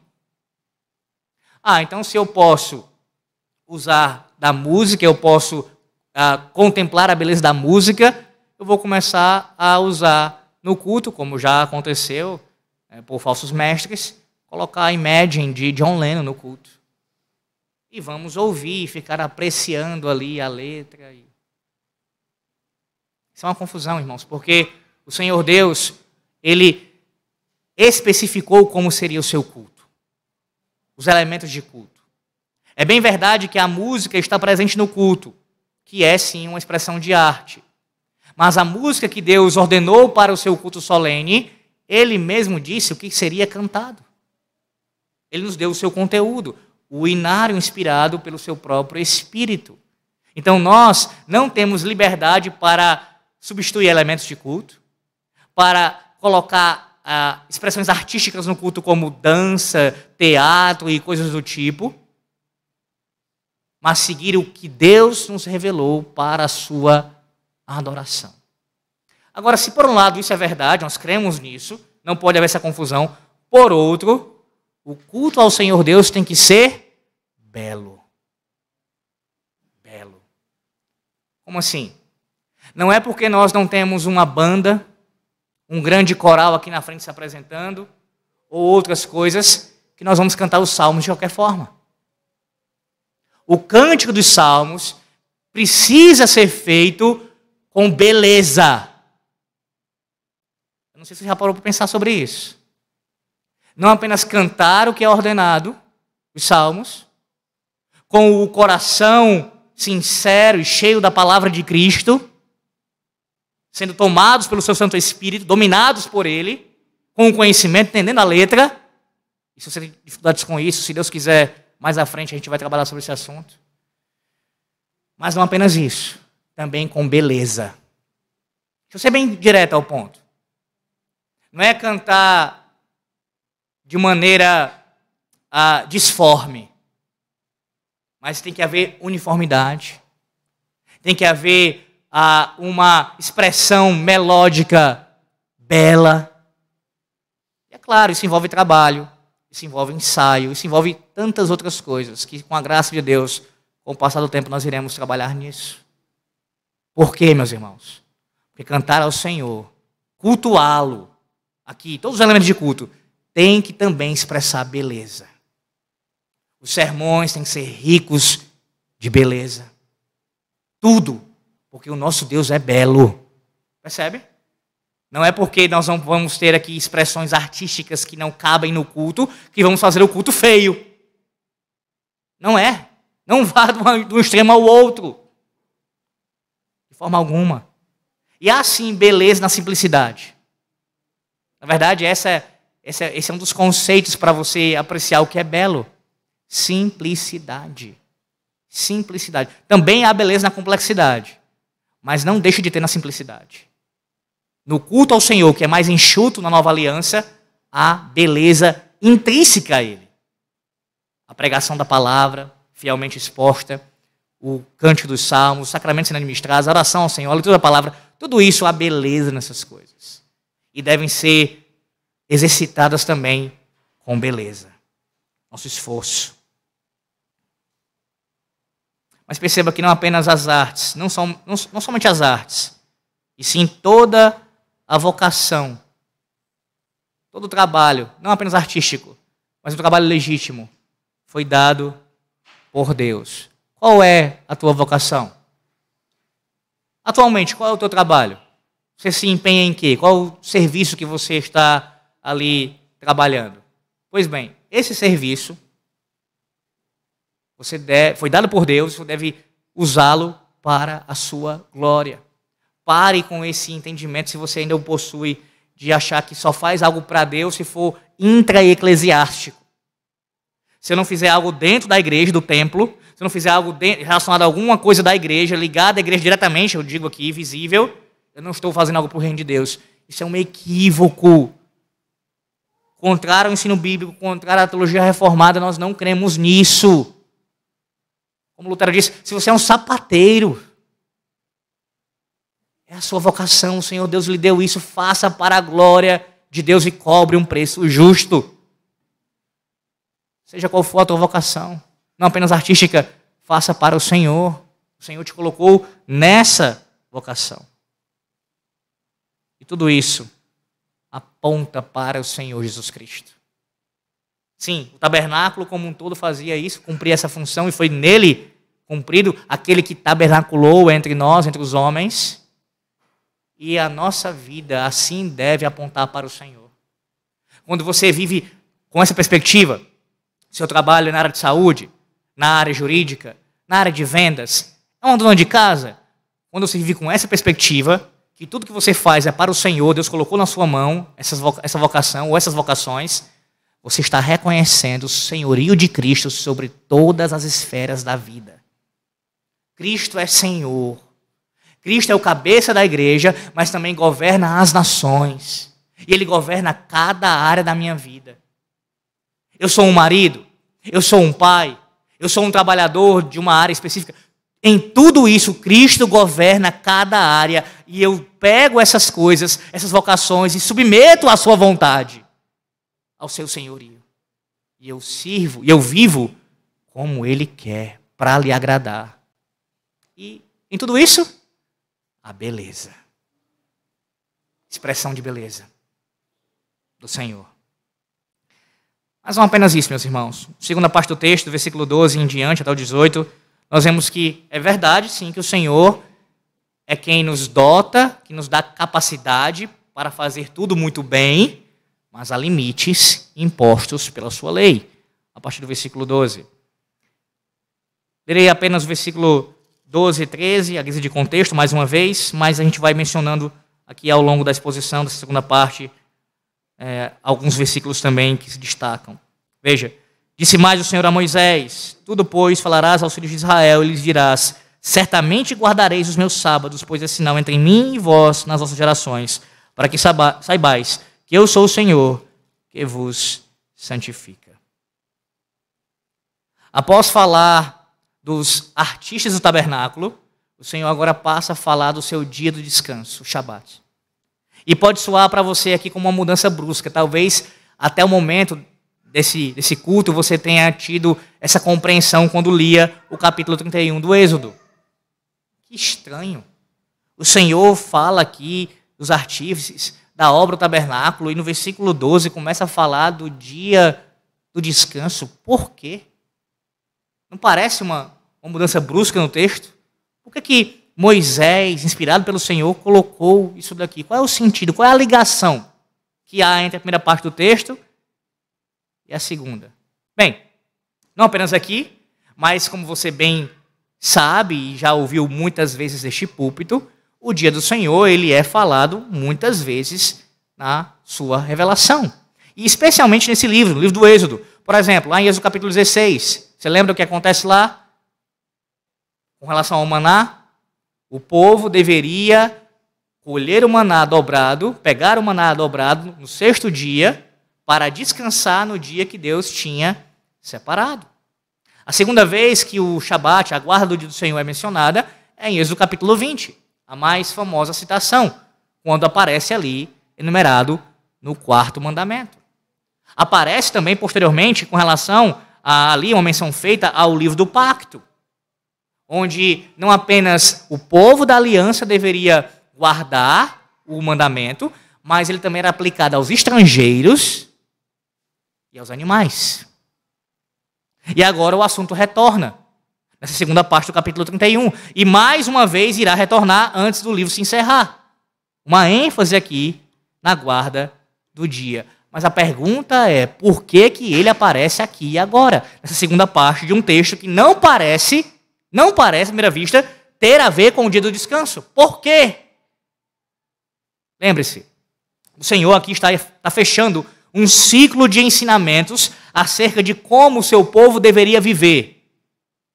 Então se eu posso usar da música, eu posso contemplar a beleza da música, eu vou começar a usar no culto, como já aconteceu por falsos mestres, colocar a Imagine de John Lennon no culto. E vamos ouvir, ficar apreciando ali a letra. Isso é uma confusão, irmãos, porque o Senhor Deus, Ele especificou como seria o seu culto, os elementos de culto. É bem verdade que a música está presente no culto, que é sim uma expressão de arte. Mas a música que Deus ordenou para o seu culto solene, Ele mesmo disse o que seria cantado. Ele nos deu o seu conteúdo, o inário inspirado pelo seu próprio Espírito. Então nós não temos liberdade para substituir elementos de culto, para colocar expressões artísticas no culto como dança, teatro e coisas do tipo, mas seguir o que Deus nos revelou para a sua adoração. Agora, se por um lado isso é verdade, nós cremos nisso, não pode haver essa confusão. Por outro, o culto ao Senhor Deus tem que ser belo. Belo. Como assim? Não é porque nós não temos uma banda, um grande coral aqui na frente se apresentando, ou outras coisas, que nós vamos cantar os salmos de qualquer forma. O cântico dos salmos precisa ser feito com beleza. Eu não sei se você já parou para pensar sobre isso. Não apenas cantar o que é ordenado, os salmos, com o coração sincero e cheio da palavra de Cristo, sendo tomados pelo seu Santo Espírito, dominados por Ele, com o conhecimento, entendendo a letra. E se você tem dificuldades com isso, se Deus quiser, mais à frente a gente vai trabalhar sobre esse assunto. Mas não apenas isso, também com beleza. Deixa eu ser bem direto ao ponto. Não é cantar de maneira disforme, mas tem que haver uniformidade, tem que haver uma expressão melódica bela. E é claro, isso envolve trabalho, isso envolve ensaio, isso envolve tantas outras coisas que, com a graça de Deus, com o passar do tempo, nós iremos trabalhar nisso. Por quê, meus irmãos? Porque cantar ao Senhor, cultuá-lo, aqui, todos os elementos de culto, tem que também expressar beleza. Os sermões têm que ser ricos de beleza. Tudo, porque o nosso Deus é belo. Percebe? Não é porque nós não vamos ter aqui expressões artísticas que não cabem no culto, que vamos fazer o culto feio. Não é. Não vá de um extremo ao outro. De forma alguma. E há sim beleza na simplicidade. Na verdade, esse é um dos conceitos para você apreciar o que é belo. Simplicidade. Simplicidade. Também há beleza na complexidade, mas não deixa de ter na simplicidade. No culto ao Senhor, que é mais enxuto na nova aliança, há beleza intrínseca a Ele. A pregação da palavra, fielmente exposta, o cântico dos salmos, os sacramentos sendo administrados, a oração ao Senhor, a leitura da palavra, tudo isso há beleza nessas coisas. E devem ser exercitadas também com beleza. Nosso esforço. Mas perceba que não apenas as artes, não somente as artes, e sim toda a vocação, todo o trabalho, não apenas artístico, mas um trabalho legítimo, foi dado por Deus. Qual é a tua vocação? Atualmente, qual é o teu trabalho? Você se empenha em quê? Qual o serviço que você está ali trabalhando? Pois bem, esse serviço foi dado por Deus, você deve usá-lo para a sua glória. Pare com esse entendimento, se você ainda o possui, de achar que só faz algo para Deus se for intra-eclesiástico. Se eu não fizer algo dentro da igreja, do templo, se eu não fizer algo relacionado a alguma coisa da igreja, ligado à igreja diretamente, eu digo aqui, visível, eu não estou fazendo algo para o reino de Deus. Isso é um equívoco. Contrário ao ensino bíblico, contrário à teologia reformada, nós não cremos nisso. Como Lutero disse, se você é um sapateiro, é a sua vocação, o Senhor Deus lhe deu isso, faça para a glória de Deus e cobre um preço justo. Seja qual for a tua vocação, não apenas artística, faça para o Senhor. O Senhor te colocou nessa vocação. E tudo isso aponta para o Senhor Jesus Cristo. Sim, o tabernáculo como um todo fazia isso, cumpria essa função, e foi nele cumprido aquele que tabernaculou entre nós, entre os homens. E a nossa vida assim deve apontar para o Senhor. Quando você vive com essa perspectiva, seu trabalho na área de saúde, na área jurídica, na área de vendas, é uma dona de casa. Quando você vive com essa perspectiva, que tudo que você faz é para o Senhor, Deus colocou na sua mão essa vocação ou essas vocações, você está reconhecendo o senhorio de Cristo sobre todas as esferas da vida. Cristo é Senhor. Cristo é o cabeça da igreja, mas também governa as nações. E Ele governa cada área da minha vida. Eu sou um marido, eu sou um pai, eu sou um trabalhador de uma área específica. Em tudo isso, Cristo governa cada área, e eu pego essas coisas, essas vocações, e submeto à sua vontade, ao seu senhorio. E eu sirvo, e eu vivo como Ele quer, para lhe agradar. E em tudo isso, a beleza. Expressão de beleza do Senhor. Mas não apenas isso, meus irmãos. Segunda parte do texto, do versículo 12 em diante até o 18, nós vemos que é verdade, sim, que o Senhor é quem nos dota, que nos dá capacidade para fazer tudo muito bem, mas há limites impostos pela sua lei. A partir do versículo 12. Lerei apenas o versículo 12 e 13, a guisa de contexto, mais uma vez, mas a gente vai mencionando aqui ao longo da exposição dessa segunda parte, alguns versículos também que se destacam. Veja, disse mais o Senhor a Moisés: tudo, pois, falarás aos filhos de Israel e lhes dirás: certamente guardareis os meus sábados, pois é sinal entre mim e vós nas vossas gerações, para que saibais que eu sou o Senhor que vos santifica. Após falar dos artistas do tabernáculo, o Senhor agora passa a falar do seu dia do descanso, o Shabat. E pode soar para você aqui como uma mudança brusca. Talvez até o momento desse culto você tenha tido essa compreensão quando lia o capítulo 31 do Êxodo. Que estranho. O Senhor fala aqui dos artífices, da obra do tabernáculo, e no versículo 12 começa a falar do dia do descanso. Por quê? Não parece uma mudança brusca no texto? Por que Moisés, inspirado pelo Senhor, colocou isso daqui? Qual é o sentido? Qual é a ligação que há entre a primeira parte do texto e a segunda? Bem, não apenas aqui, mas como você bem sabe e já ouviu muitas vezes deste púlpito, o dia do Senhor, ele é falado muitas vezes na sua revelação. E especialmente nesse livro, no livro do Êxodo. Por exemplo, lá em Êxodo capítulo 16, você lembra o que acontece lá? Com relação ao maná, o povo deveria colher o maná dobrado, pegar o maná dobrado no sexto dia, para descansar no dia que Deus tinha separado. A segunda vez que o Shabat, a guarda do dia do Senhor, é mencionada, é em Êxodo capítulo 20, a mais famosa citação, quando aparece ali, enumerado no quarto mandamento. Aparece também, posteriormente, com relação a ali uma menção feita ao livro do pacto, onde não apenas o povo da aliança deveria guardar o mandamento, mas ele também era aplicado aos estrangeiros e aos animais. E agora o assunto retorna. nessa segunda parte do capítulo 31. E mais uma vez irá retornar antes do livro se encerrar. Uma ênfase aqui na guarda do dia. Mas a pergunta é, por que que ele aparece aqui e agora? Nessa segunda parte de um texto que não parece, à primeira vista, ter a ver com o dia do descanso. Por quê? Lembre-se, o Senhor aqui está fechando um ciclo de ensinamentos acerca de como o seu povo deveria viver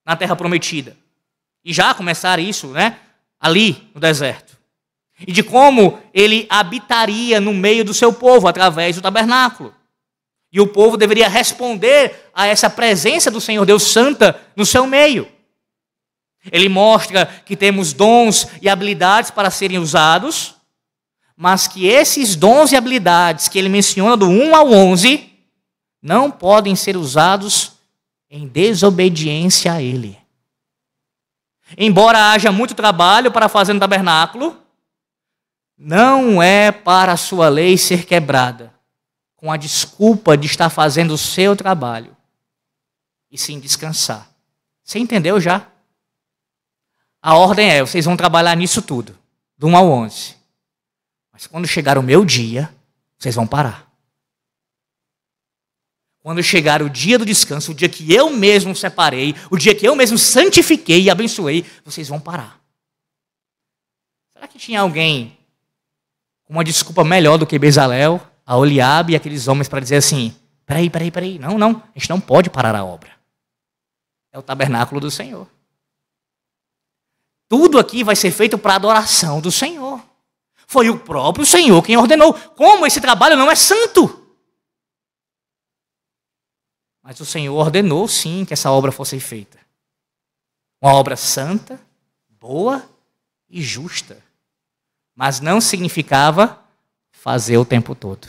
na Terra Prometida. E já começar isso, ali no deserto. E de como ele habitaria no meio do seu povo através do tabernáculo. E o povo deveria responder a essa presença do Senhor Deus Santa no seu meio. Ele mostra que temos dons e habilidades para serem usados, mas que esses dons e habilidades que ele menciona do 1 ao 11 não podem ser usados em desobediência a ele. Embora haja muito trabalho para fazer no tabernáculo, não é para a sua lei ser quebrada com a desculpa de estar fazendo o seu trabalho, e sim descansar. Você entendeu já? A ordem é, vocês vão trabalhar nisso tudo, do 1 ao 11. Mas quando chegar o meu dia, vocês vão parar. Quando chegar o dia do descanso, o dia que eu mesmo separei, o dia que eu mesmo santifiquei e abençoei, vocês vão parar. Será que tinha alguém com uma desculpa melhor do que Bezalel, a Oliabe e aqueles homens para dizer assim, peraí, não, a gente não pode parar a obra. É o tabernáculo do Senhor. Tudo aqui vai ser feito para a adoração do Senhor. Foi o próprio Senhor quem ordenou. Como esse trabalho não é santo? Mas o Senhor ordenou, sim, que essa obra fosse feita. Uma obra santa, boa e justa. Mas não significava fazer o tempo todo.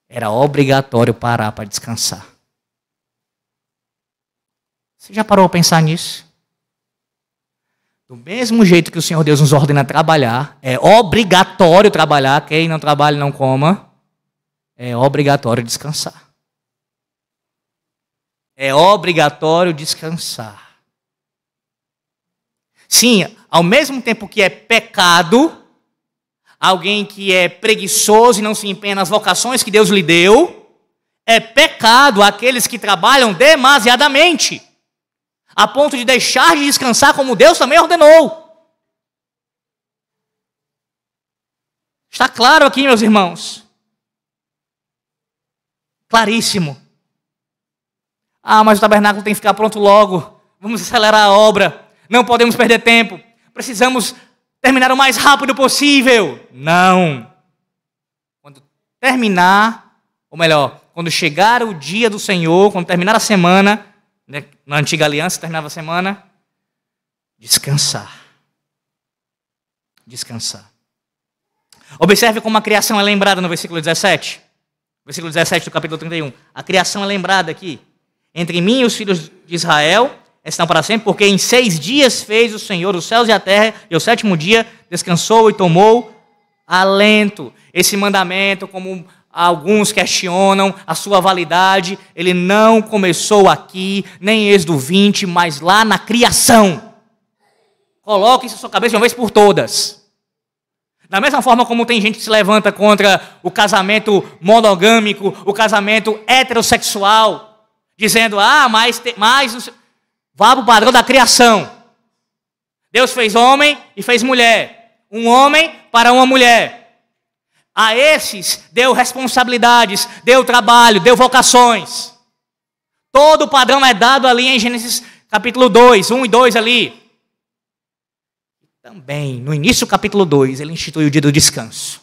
Era obrigatório parar para descansar. Você já parou a pensar nisso? Do mesmo jeito que o Senhor Deus nos ordena trabalhar, é obrigatório trabalhar, quem não trabalha não coma, é obrigatório descansar. É obrigatório descansar. Sim, ao mesmo tempo que é pecado, alguém que é preguiçoso e não se empenha nas vocações que Deus lhe deu, é pecado aqueles que trabalham demasiadamente, a ponto de deixar de descansar como Deus também ordenou. Está claro aqui, meus irmãos? Claríssimo. Mas o tabernáculo tem que ficar pronto logo. Vamos acelerar a obra. Não podemos perder tempo. Precisamos terminar o mais rápido possível. Não. Quando terminar, ou melhor, quando chegar o dia do Senhor, quando terminar a semana, na antiga aliança terminava a semana, descansar. Descansar. Observe como a criação é lembrada no versículo 17. Versículo 17 do capítulo 31. A criação é lembrada aqui. Entre mim e os filhos de Israel estão para sempre, porque em 6 dias fez o Senhor os céus e a terra, e ao 7º dia descansou e tomou alento. Esse mandamento, como alguns questionam a sua validade, ele não começou aqui, nem em Êxodo 20, mas lá na criação. Coloque isso na sua cabeça de uma vez por todas. Da mesma forma como tem gente que se levanta contra o casamento monogâmico, o casamento heterossexual, dizendo, mas vá para o padrão da criação. Deus fez homem e fez mulher. Um homem para uma mulher. A esses deu responsabilidades, deu trabalho, deu vocações. Todo o padrão é dado ali em Gênesis capítulo 2, 1 e 2 ali. Também, no início do capítulo 2, ele institui o dia do descanso.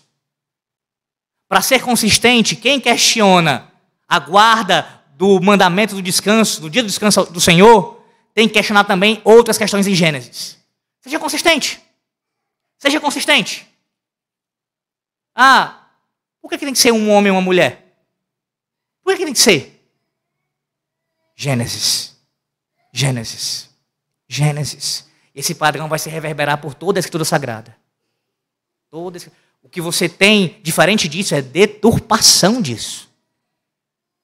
Para ser consistente, quem questiona a guarda do mandamento do descanso, do dia do descanso do Senhor, tem que questionar também outras questões em Gênesis. Seja consistente. Seja consistente. Por que tem que ser um homem e uma mulher? Por que tem que ser? Gênesis. Esse padrão vai se reverberar por toda a Escritura Sagrada. O que você tem diferente disso é deturpação disso.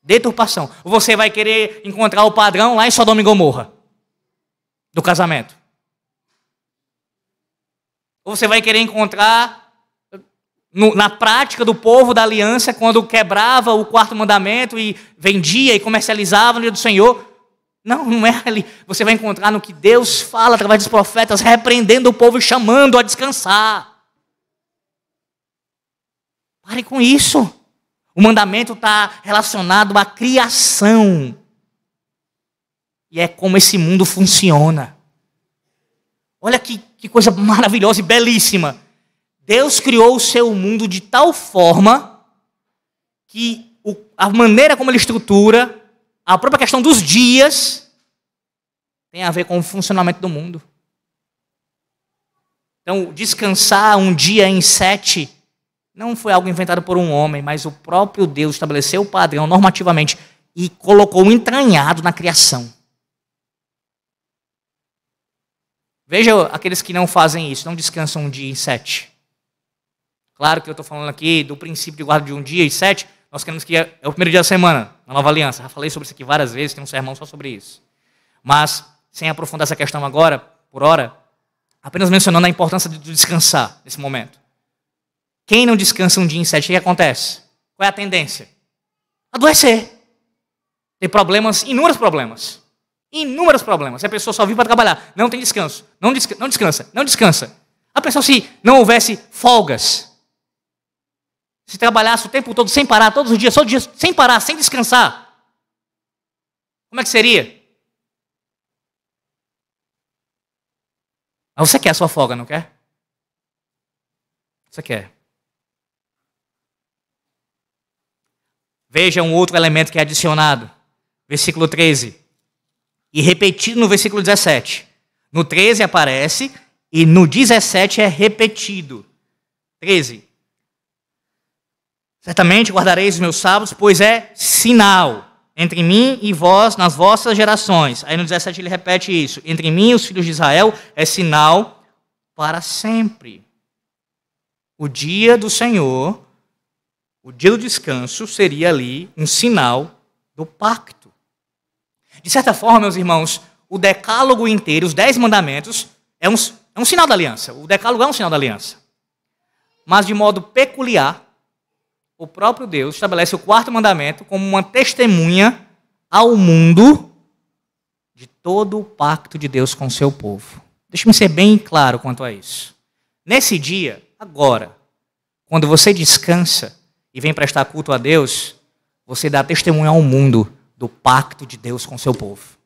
Deturpação. Ou você vai querer encontrar o padrão lá em Sodoma e Gomorra, do casamento. Ou você vai querer encontrar na prática do povo da aliança, quando quebrava o quarto mandamento e vendia e comercializava no dia do Senhor. Não, não é ali. Você vai encontrar no que Deus fala através dos profetas, repreendendo o povo e chamando a descansar. Pare com isso. O mandamento está relacionado à criação. E é como esse mundo funciona. Olha que coisa maravilhosa e belíssima. Deus criou o seu mundo de tal forma que a maneira como ele estrutura, a própria questão dos dias, tem a ver com o funcionamento do mundo. Então, descansar um dia em 7 não foi algo inventado por um homem, mas o próprio Deus estabeleceu o padrão normativamente e colocou entranhado na criação. Veja aqueles que não fazem isso, não descansam um dia em 7. Claro que eu estou falando aqui do princípio de guarda de um dia e 7, nós queremos que é o primeiro dia da semana, na Nova Aliança. Já falei sobre isso aqui várias vezes, tem um sermão só sobre isso. Mas, sem aprofundar essa questão agora, por hora, apenas mencionando a importância de descansar nesse momento. Quem não descansa um dia em 7, o que acontece? Qual é a tendência? Adoecer. Tem problemas, inúmeros problemas. Inúmeros problemas. Se a pessoa só vive para trabalhar, não tem descanso, não descansa. A pessoa, se não houvesse folgas, se trabalhasse o tempo todo sem parar, todos os dias, todo dia, sem parar, sem descansar, como é que seria? Mas você quer a sua folga, não quer? Você quer. Veja um outro elemento que é adicionado. Versículo 13. E repetido no versículo 17. No 13 aparece e no 17 é repetido. 13. Certamente guardareis os meus sábados, pois é sinal entre mim e vós nas vossas gerações. Aí no 17 ele repete isso. Entre mim e os filhos de Israel é sinal para sempre. O dia do Senhor, o dia do descanso, seria ali um sinal do pacto. De certa forma, meus irmãos, o decálogo inteiro, os 10 mandamentos, é um sinal da aliança. O decálogo é um sinal da aliança. Mas de modo peculiar, o próprio Deus estabelece o 4º mandamento como uma testemunha ao mundo de todo o pacto de Deus com o seu povo. Deixe-me ser bem claro quanto a isso. Nesse dia, agora, quando você descansa e vem prestar culto a Deus, você dá testemunho ao mundo do pacto de Deus com o seu povo.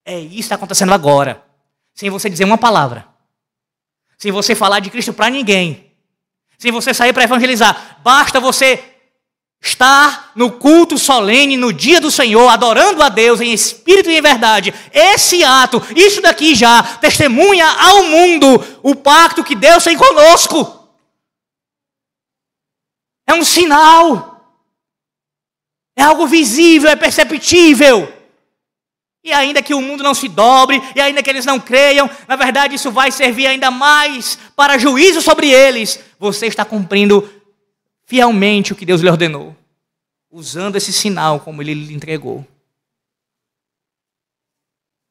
É isso que está acontecendo agora. Sem você dizer uma palavra. Sem você falar de Cristo para ninguém. Sem você sair para evangelizar. Basta você estar no culto solene, no dia do Senhor, adorando a Deus em espírito e em verdade. Esse ato, isso daqui já testemunha ao mundo o pacto que Deus tem conosco. É um sinal. É algo visível, é perceptível. E ainda que o mundo não se dobre, e ainda que eles não creiam, na verdade isso vai servir ainda mais para juízo sobre eles. Você está cumprindo fielmente o que Deus lhe ordenou, usando esse sinal como Ele lhe entregou.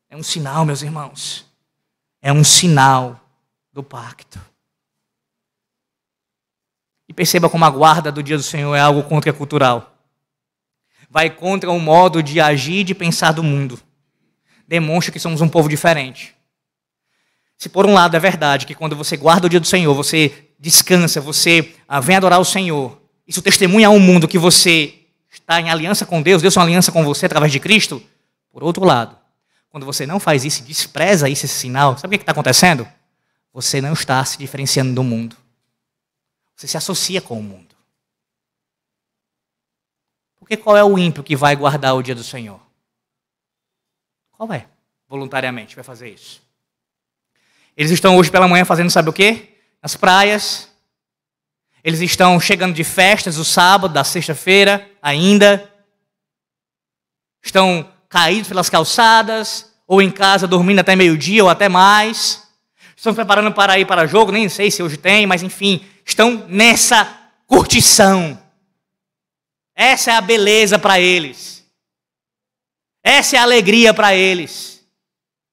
É um sinal, meus irmãos. É um sinal do pacto. E perceba como a guarda do dia do Senhor é algo contracultural. Vai contra o modo de agir e de pensar do mundo. Demonstra que somos um povo diferente. Se por um lado é verdade que quando você guarda o dia do Senhor, você descansa, você vem adorar o Senhor, isso testemunha ao mundo que você está em aliança com Deus, Deus tem uma aliança com você através de Cristo. Por outro lado, quando você não faz isso e despreza esse sinal, sabe o que está acontecendo? Você não está se diferenciando do mundo. Você se associa com o mundo. Porque qual é o ímpio que vai guardar o dia do Senhor? Qual é? Voluntariamente vai fazer isso. Eles estão hoje pela manhã fazendo sabe o quê? Nas praias. Eles estão chegando de festas o sábado, da sexta-feira ainda. Estão caídos pelas calçadas, ou em casa dormindo até meio-dia ou até mais. Estão se preparando para ir para jogo, nem sei se hoje tem, mas enfim, estão nessa curtição. Essa é a beleza para eles. Essa é a alegria para eles.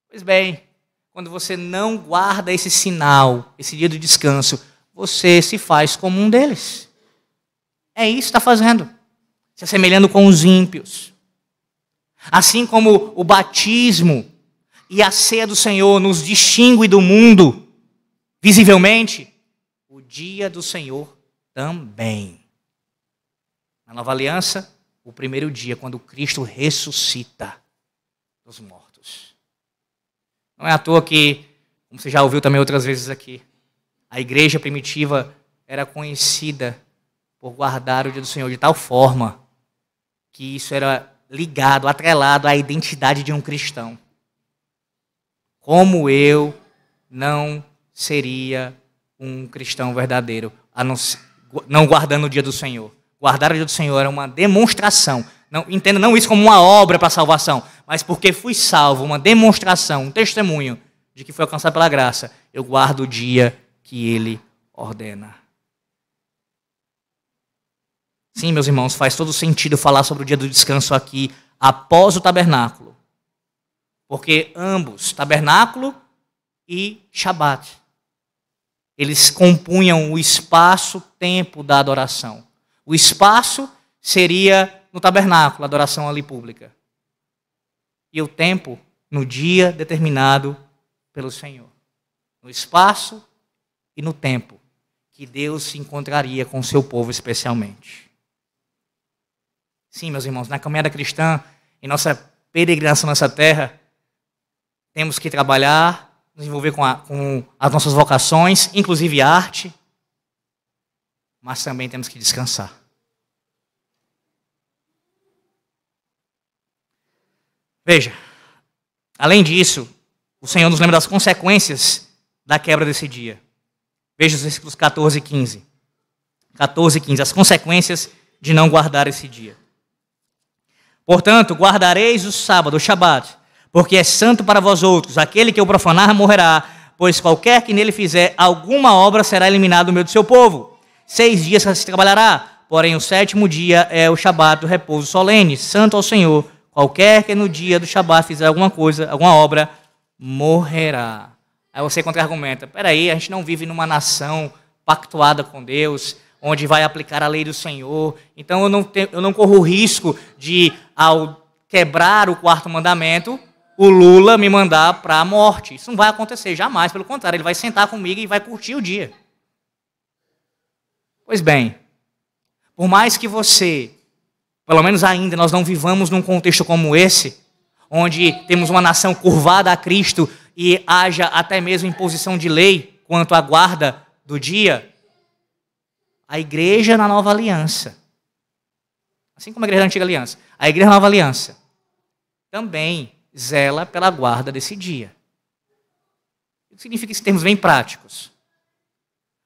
Pois bem, quando você não guarda esse sinal, esse dia do descanso, você se faz como um deles. É isso que está fazendo. Se assemelhando com os ímpios. Assim como o batismo e a ceia do Senhor nos distingue do mundo, visivelmente, o dia do Senhor também. Na nova aliança, o primeiro dia, quando Cristo ressuscita dos mortos. Não é à toa que, como você já ouviu também outras vezes aqui, a igreja primitiva era conhecida por guardar o dia do Senhor de tal forma que isso era ligado, atrelado à identidade de um cristão. Como eu não seria um cristão verdadeiro, não guardando o dia do Senhor? Guardar o dia do Senhor era uma demonstração. Entenda não isso como uma obra para a salvação, mas porque fui salvo, uma demonstração, um testemunho de que foi alcançado pela graça. Eu guardo o dia que Ele ordena. Sim, meus irmãos, faz todo sentido falar sobre o dia do descanso aqui, após o tabernáculo. Porque ambos, tabernáculo e Shabat, eles compunham o espaço-tempo da adoração. O espaço seria no tabernáculo, a adoração ali pública. E o tempo no dia determinado pelo Senhor. No espaço e no tempo que Deus se encontraria com o seu povo especialmente. Sim, meus irmãos, na caminhada cristã, em nossa peregrinação nessa terra, temos que trabalhar, nos envolver com as nossas vocações, inclusive arte, mas também temos que descansar. Veja, além disso, o Senhor nos lembra das consequências da quebra desse dia. Veja os versículos 14 e 15. 14 e 15, as consequências de não guardar esse dia. Portanto, guardareis o sábado, o Shabat, porque é santo para vós outros. Aquele que o profanar morrerá, pois qualquer que nele fizer alguma obra será eliminado do meio do seu povo. 6 dias se trabalhará, porém o 7º dia é o Shabat do repouso solene, santo ao Senhor. Qualquer que no dia do Shabat fizer alguma coisa, alguma obra, morrerá. Aí você contra-argumenta, peraí, a gente não vive numa nação pactuada com Deus, onde vai aplicar a lei do Senhor, então eu não corro o risco de, ao quebrar o 4º mandamento, o Lula me mandar para a morte. Isso não vai acontecer, jamais, pelo contrário, ele vai sentar comigo e vai curtir o dia. Pois bem, por mais que você, pelo menos ainda, nós não vivamos num contexto como esse, onde temos uma nação curvada a Cristo e haja até mesmo imposição de lei quanto à guarda do dia, a igreja na nova aliança, assim como a igreja da antiga aliança, a igreja na nova aliança também zela pela guarda desse dia. O que significa isso em termos bem práticos?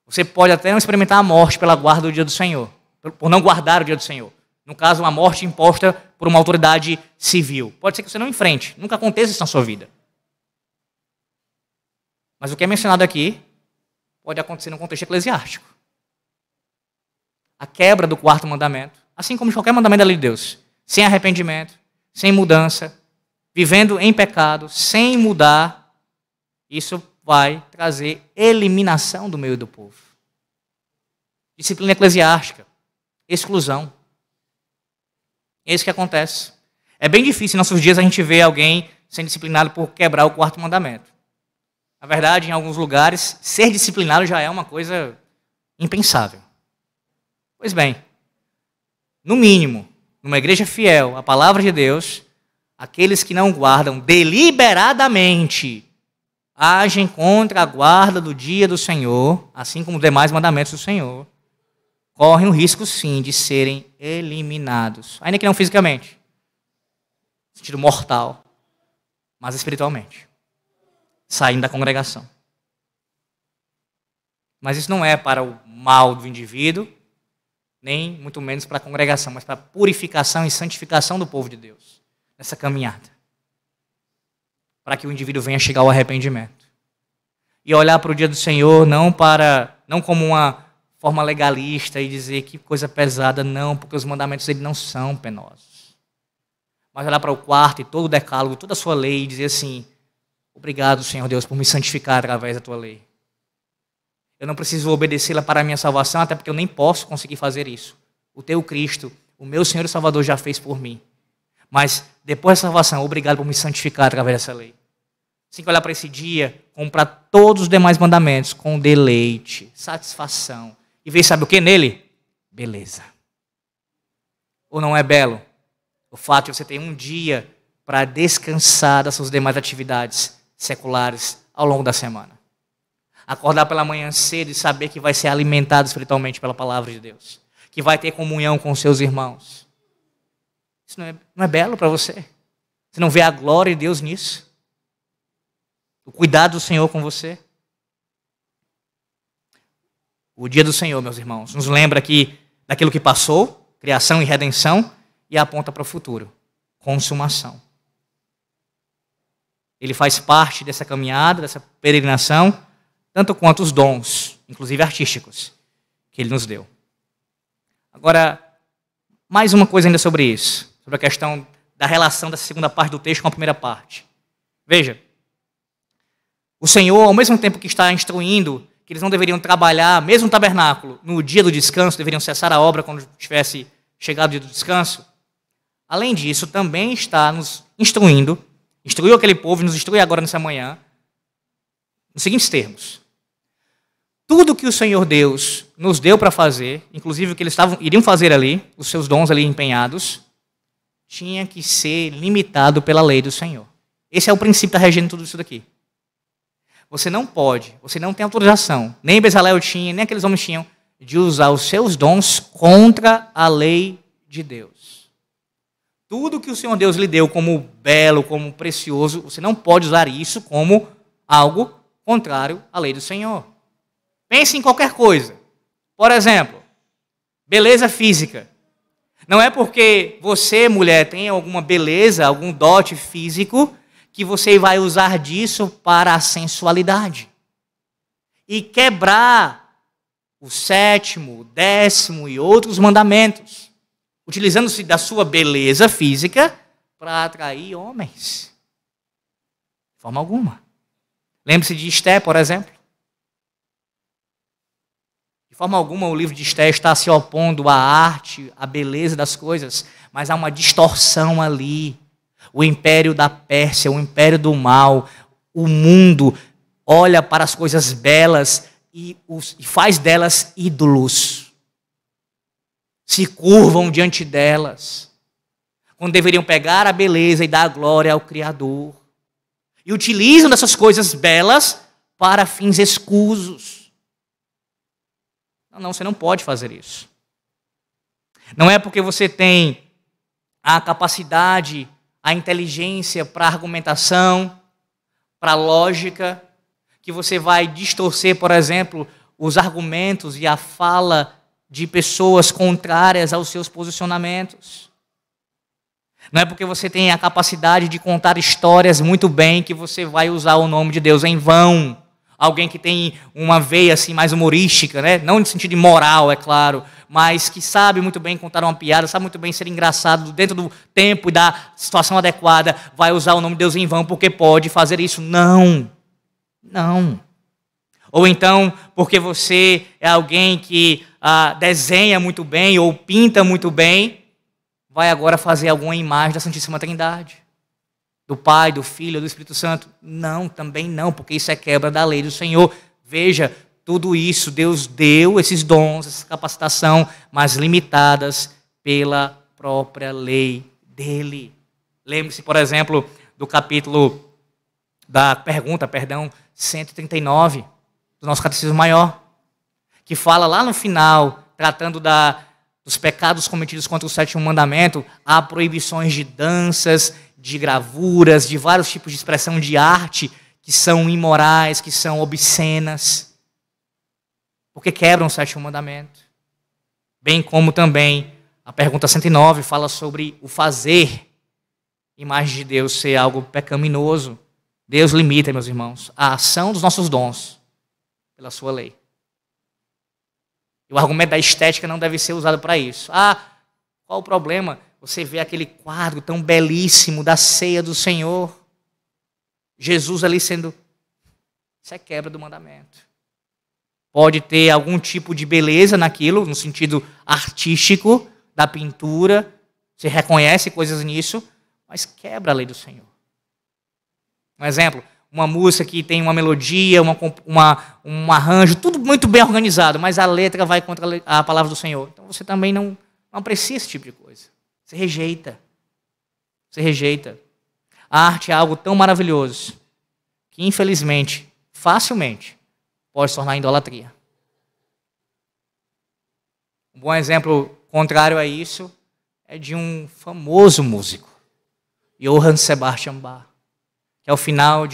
Você pode até não experimentar a morte pela guarda do dia do Senhor, por não guardar o dia do Senhor. No caso, uma morte imposta por uma autoridade civil. Pode ser que você não enfrente, nunca aconteça isso na sua vida. Mas o que é mencionado aqui pode acontecer no contexto eclesiástico. A quebra do 4º mandamento, assim como de qualquer mandamento da lei de Deus, sem arrependimento, sem mudança, vivendo em pecado, sem mudar, isso vai trazer eliminação do meio do povo. Disciplina eclesiástica, exclusão. É isso que acontece. É bem difícil em nossos dias a gente ver alguém sendo disciplinado por quebrar o 4º mandamento. Na verdade, em alguns lugares, ser disciplinado já é uma coisa impensável. Pois bem, no mínimo, numa igreja fiel à palavra de Deus, aqueles que não guardam deliberadamente agem contra a guarda do dia do Senhor, assim como os demais mandamentos do Senhor, correm o risco, sim, de serem eliminados. Ainda que não fisicamente, no sentido mortal, mas espiritualmente, saindo da congregação. Mas isso não é para o mal do indivíduo, nem muito menos para a congregação, mas para a purificação e santificação do povo de Deus, nessa caminhada. Para que o indivíduo venha chegar ao arrependimento. E olhar para o dia do Senhor não como uma forma legalista e dizer que coisa pesada, não, porque os mandamentos dele não são penosos. Mas olhar para o quarto e todo o decálogo, toda a sua lei e dizer assim: obrigado, Senhor Deus, por me santificar através da tua lei. Eu não preciso obedecê-la para a minha salvação, até porque eu nem posso conseguir fazer isso. O teu Cristo, o meu Senhor e Salvador já fez por mim. Mas depois da salvação, obrigado por me santificar através dessa lei. Você tem que olhar para esse dia, como para todos os demais mandamentos, com deleite, satisfação. E ver, sabe o que nele? Beleza. Ou não é belo? O fato de você ter um dia para descansar das suas demais atividades seculares ao longo da semana. Acordar pela manhã cedo e saber que vai ser alimentado espiritualmente pela palavra de Deus. Que vai ter comunhão com seus irmãos. Isso não é belo para você? Você não vê a glória de Deus nisso? O cuidado do Senhor com você? O dia do Senhor, meus irmãos, nos lembra aqui daquilo que passou, criação e redenção, e aponta para o futuro, consumação. Ele faz parte dessa caminhada, dessa peregrinação, tanto quanto os dons, inclusive artísticos, que ele nos deu. Agora, mais uma coisa ainda sobre isso, sobre a questão da relação dessa segunda parte do texto com a primeira parte. Veja, o Senhor, ao mesmo tempo que está instruindo que eles não deveriam trabalhar, mesmo no tabernáculo, no dia do descanso, deveriam cessar a obra quando tivesse chegado o dia do descanso, além disso, também está nos instruindo, instruiu aquele povo e nos instrui agora nessa manhã, nos seguintes termos: tudo que o Senhor Deus nos deu para fazer, inclusive o que eles iriam fazer ali, os seus dons ali empenhados, tinha que ser limitado pela lei do Senhor. Esse é o princípio que está regendo tudo isso daqui. Você não pode, você não tem autorização, nem Bezalel tinha, nem aqueles homens tinham, de usar os seus dons contra a lei de Deus. Tudo que o Senhor Deus lhe deu como belo, como precioso, você não pode usar isso como algo contrário à lei do Senhor. Pense em qualquer coisa. Por exemplo, beleza física. Não é porque você, mulher, tem alguma beleza, algum dote físico, que você vai usar disso para a sensualidade. E quebrar o 7º, o 10º e outros mandamentos, utilizando-se da sua beleza física para atrair homens. De forma alguma. Lembre-se de Esté, por exemplo. De forma alguma o livro de Esté está se opondo à arte, à beleza das coisas, mas há uma distorção ali. O império da Pérsia, o império do mal, o mundo olha para as coisas belas e faz delas ídolos. Se curvam diante delas, quando deveriam pegar a beleza e dar a glória ao Criador. E utilizam dessas coisas belas para fins escusos. Não, você não pode fazer isso. Não é porque você tem a capacidade, a inteligência para argumentação, para lógica, que você vai distorcer, por exemplo, os argumentos e a fala de pessoas contrárias aos seus posicionamentos. Não é porque você tem a capacidade de contar histórias muito bem que você vai usar o nome de Deus em vão. Alguém que tem uma veia assim mais humorística, né? Não no sentido moral, é claro, mas que sabe muito bem contar uma piada, sabe muito bem ser engraçado dentro do tempo e da situação adequada, vai usar o nome de Deus em vão porque pode fazer isso. Não. Ou então, porque você é alguém que desenha muito bem ou pinta muito bem, vai agora fazer alguma imagem da Santíssima Trindade. Do Pai, do Filho, do Espírito Santo. Não, também não, porque isso é quebra da lei do Senhor. Veja, tudo isso, Deus deu esses dons, essa capacitação, mas limitadas pela própria lei dele. Lembre-se, por exemplo, do capítulo da pergunta, 139, do nosso Catecismo Maior, que fala lá no final, tratando dos pecados cometidos contra o 7º mandamento, há proibições de danças, de gravuras, de vários tipos de expressão de arte que são imorais, que são obscenas, porque quebram o 7º mandamento. Bem como também a pergunta 109 fala sobre o fazer imagem de Deus ser algo pecaminoso. Deus limita, meus irmãos, a ação dos nossos dons pela sua lei. E o argumento da estética não deve ser usado para isso. Ah, qual o problema? Você vê aquele quadro tão belíssimo da ceia do Senhor. Jesus ali sendo... Isso é quebra do mandamento. Pode ter algum tipo de beleza naquilo, no sentido artístico, da pintura. Você reconhece coisas nisso, mas quebra a lei do Senhor. Um exemplo, uma música que tem uma melodia, um arranjo, tudo muito bem organizado, mas a letra vai contra a palavra do Senhor. Então você também não aprecia esse tipo de coisa. Você rejeita. Você rejeita. A arte é algo tão maravilhoso que, infelizmente, facilmente, pode se tornar idolatria. Um bom exemplo contrário a isso é de um famoso músico, Johann Sebastian Bach, que ao final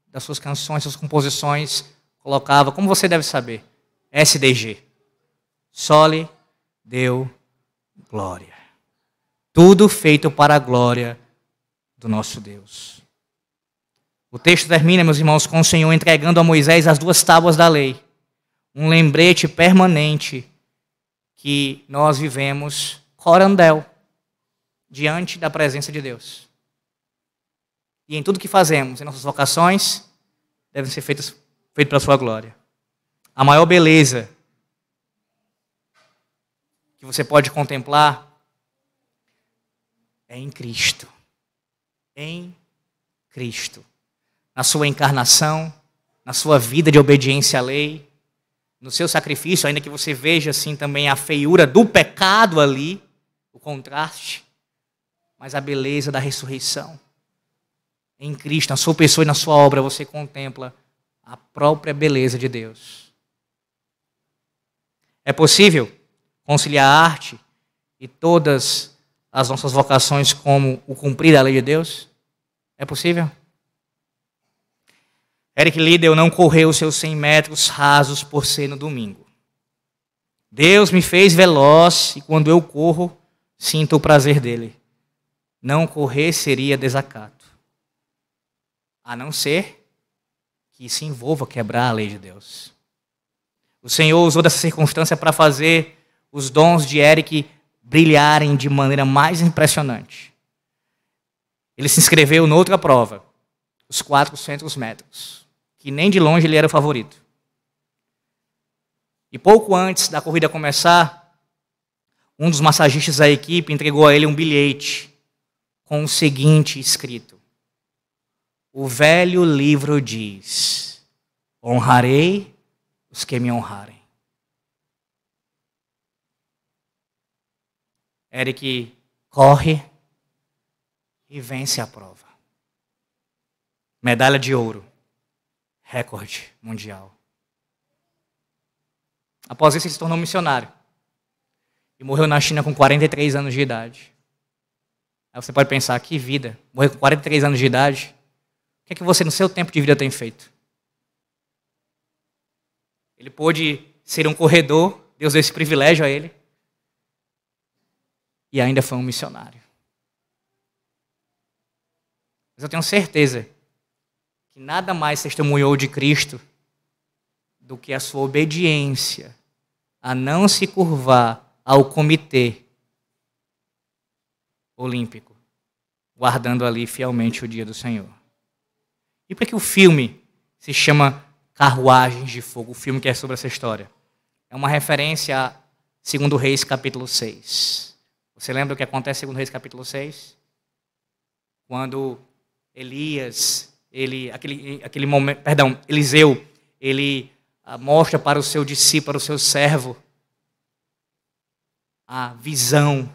das suas canções, suas composições, colocava, como você deve saber, SDG. Soli Deo Glória. Tudo feito para a glória do nosso Deus. O texto termina, meus irmãos, com o Senhor entregando a Moisés as 2 tábuas da lei. Um lembrete permanente que nós vivemos corandel diante da presença de Deus. E em tudo que fazemos, em nossas vocações, devem ser feitas para a sua glória. A maior beleza que você pode contemplar é em Cristo. Em Cristo. Na sua encarnação, na sua vida de obediência à lei, no seu sacrifício, ainda que você veja assim também a feiura do pecado ali, o contraste, mas a beleza da ressurreição. Em Cristo, na sua pessoa e na sua obra, você contempla a própria beleza de Deus. É possível conciliar a arte e todas as nossas vocações como o cumprir da lei de Deus? É possível? Eric Liddell não correu os seus 100 metros rasos por ser no domingo. Deus me fez veloz e quando eu corro, sinto o prazer dele. Não correr seria desacato. A não ser que se envolva quebrar a lei de Deus. O Senhor usou dessa circunstância para fazer os dons de Eric brilharem de maneira mais impressionante. Ele se inscreveu noutra prova, os 400 metros, que nem de longe ele era o favorito. E pouco antes da corrida começar, um dos massagistas da equipe entregou a ele um bilhete com o seguinte escrito: o velho livro diz, honrarei os que me honrarem. Eric corre e vence a prova. Medalha de ouro. Recorde mundial. Após isso, ele se tornou missionário. E morreu na China com 43 anos de idade. Aí você pode pensar, que vida. Morrer com 43 anos de idade. O que é que você, no seu tempo de vida, tem feito? Ele pôde ser um corredor. Deus deu esse privilégio a ele. E ainda foi um missionário. Mas eu tenho certeza que nada mais testemunhou de Cristo do que a sua obediência a não se curvar ao comitê olímpico, guardando ali fielmente o dia do Senhor. E por que o filme se chama Carruagens de Fogo, o filme que é sobre essa história? É uma referência a 2 Reis capítulo 6. Você lembra o que acontece em 2 Reis capítulo 6? Quando Eliseu, ele mostra para o seu discípulo, para o seu servo, a visão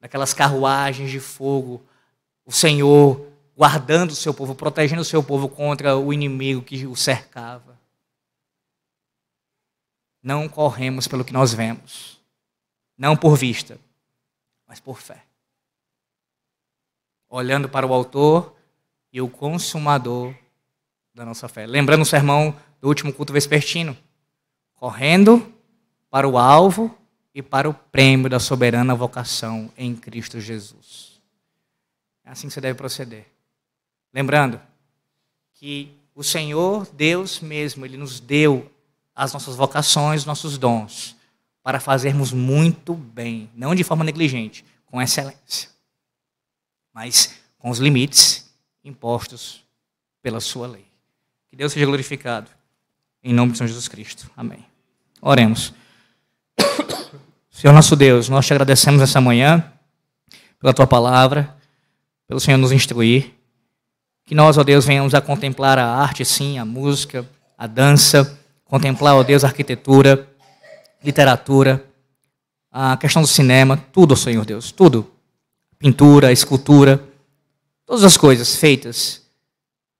daquelas carruagens de fogo, o Senhor guardando o seu povo, protegendo o seu povo contra o inimigo que o cercava. Não corremos pelo que nós vemos, não por vista, mas por fé. Olhando para o autor e o consumador da nossa fé. Lembrando o sermão do último culto vespertino. Correndo para o alvo e para o prêmio da soberana vocação em Cristo Jesus. É assim que você deve proceder. Lembrando que o Senhor, Deus mesmo, Ele nos deu as nossas vocações, nossos dons, para fazermos muito bem, não de forma negligente, com excelência, mas com os limites impostos pela sua lei. Que Deus seja glorificado, em nome de São Jesus Cristo. Amém. Oremos. Senhor nosso Deus, nós te agradecemos essa manhã pela tua palavra, pelo Senhor nos instruir. Que nós, ó Deus, venhamos a contemplar a arte, sim, a música, a dança, contemplar, ó Deus, a arquitetura, literatura, a questão do cinema, tudo, ó Senhor Deus, tudo. Pintura, escultura, todas as coisas feitas,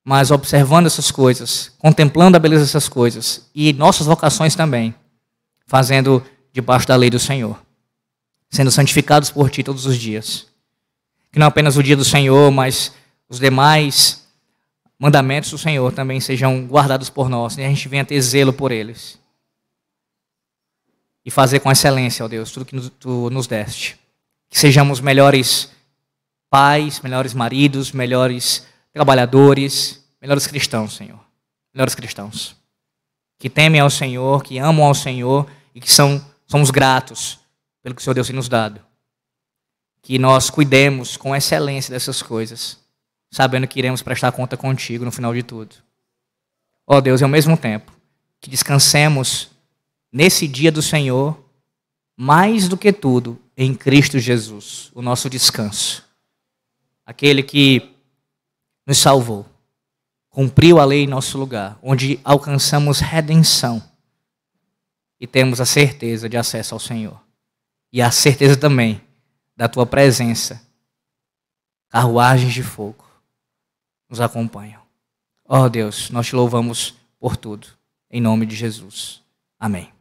mas observando essas coisas, contemplando a beleza dessas coisas e nossas vocações também, fazendo debaixo da lei do Senhor, sendo santificados por Ti todos os dias. Que não apenas o dia do Senhor, mas os demais mandamentos do Senhor também sejam guardados por nós, e a gente venha ter zelo por eles. E fazer com excelência, ó Deus, tudo que Tu nos deste. Que sejamos melhores pais, melhores maridos, melhores trabalhadores, melhores cristãos, Senhor. Melhores cristãos. Que temem ao Senhor, que amam ao Senhor e que somos gratos pelo que o Senhor Deus tem nos dado. Que nós cuidemos com excelência dessas coisas, sabendo que iremos prestar conta contigo no final de tudo. Ó Deus, e ao mesmo tempo, que descansemos nesse dia do Senhor, mais do que tudo, em Cristo Jesus, o nosso descanso. Aquele que nos salvou, cumpriu a lei em nosso lugar, onde alcançamos redenção e temos a certeza de acesso ao Senhor. E a certeza também da Tua presença. Carruagens de fogo nos acompanham. Ó Deus, nós Te louvamos por tudo. Em nome de Jesus. Amém.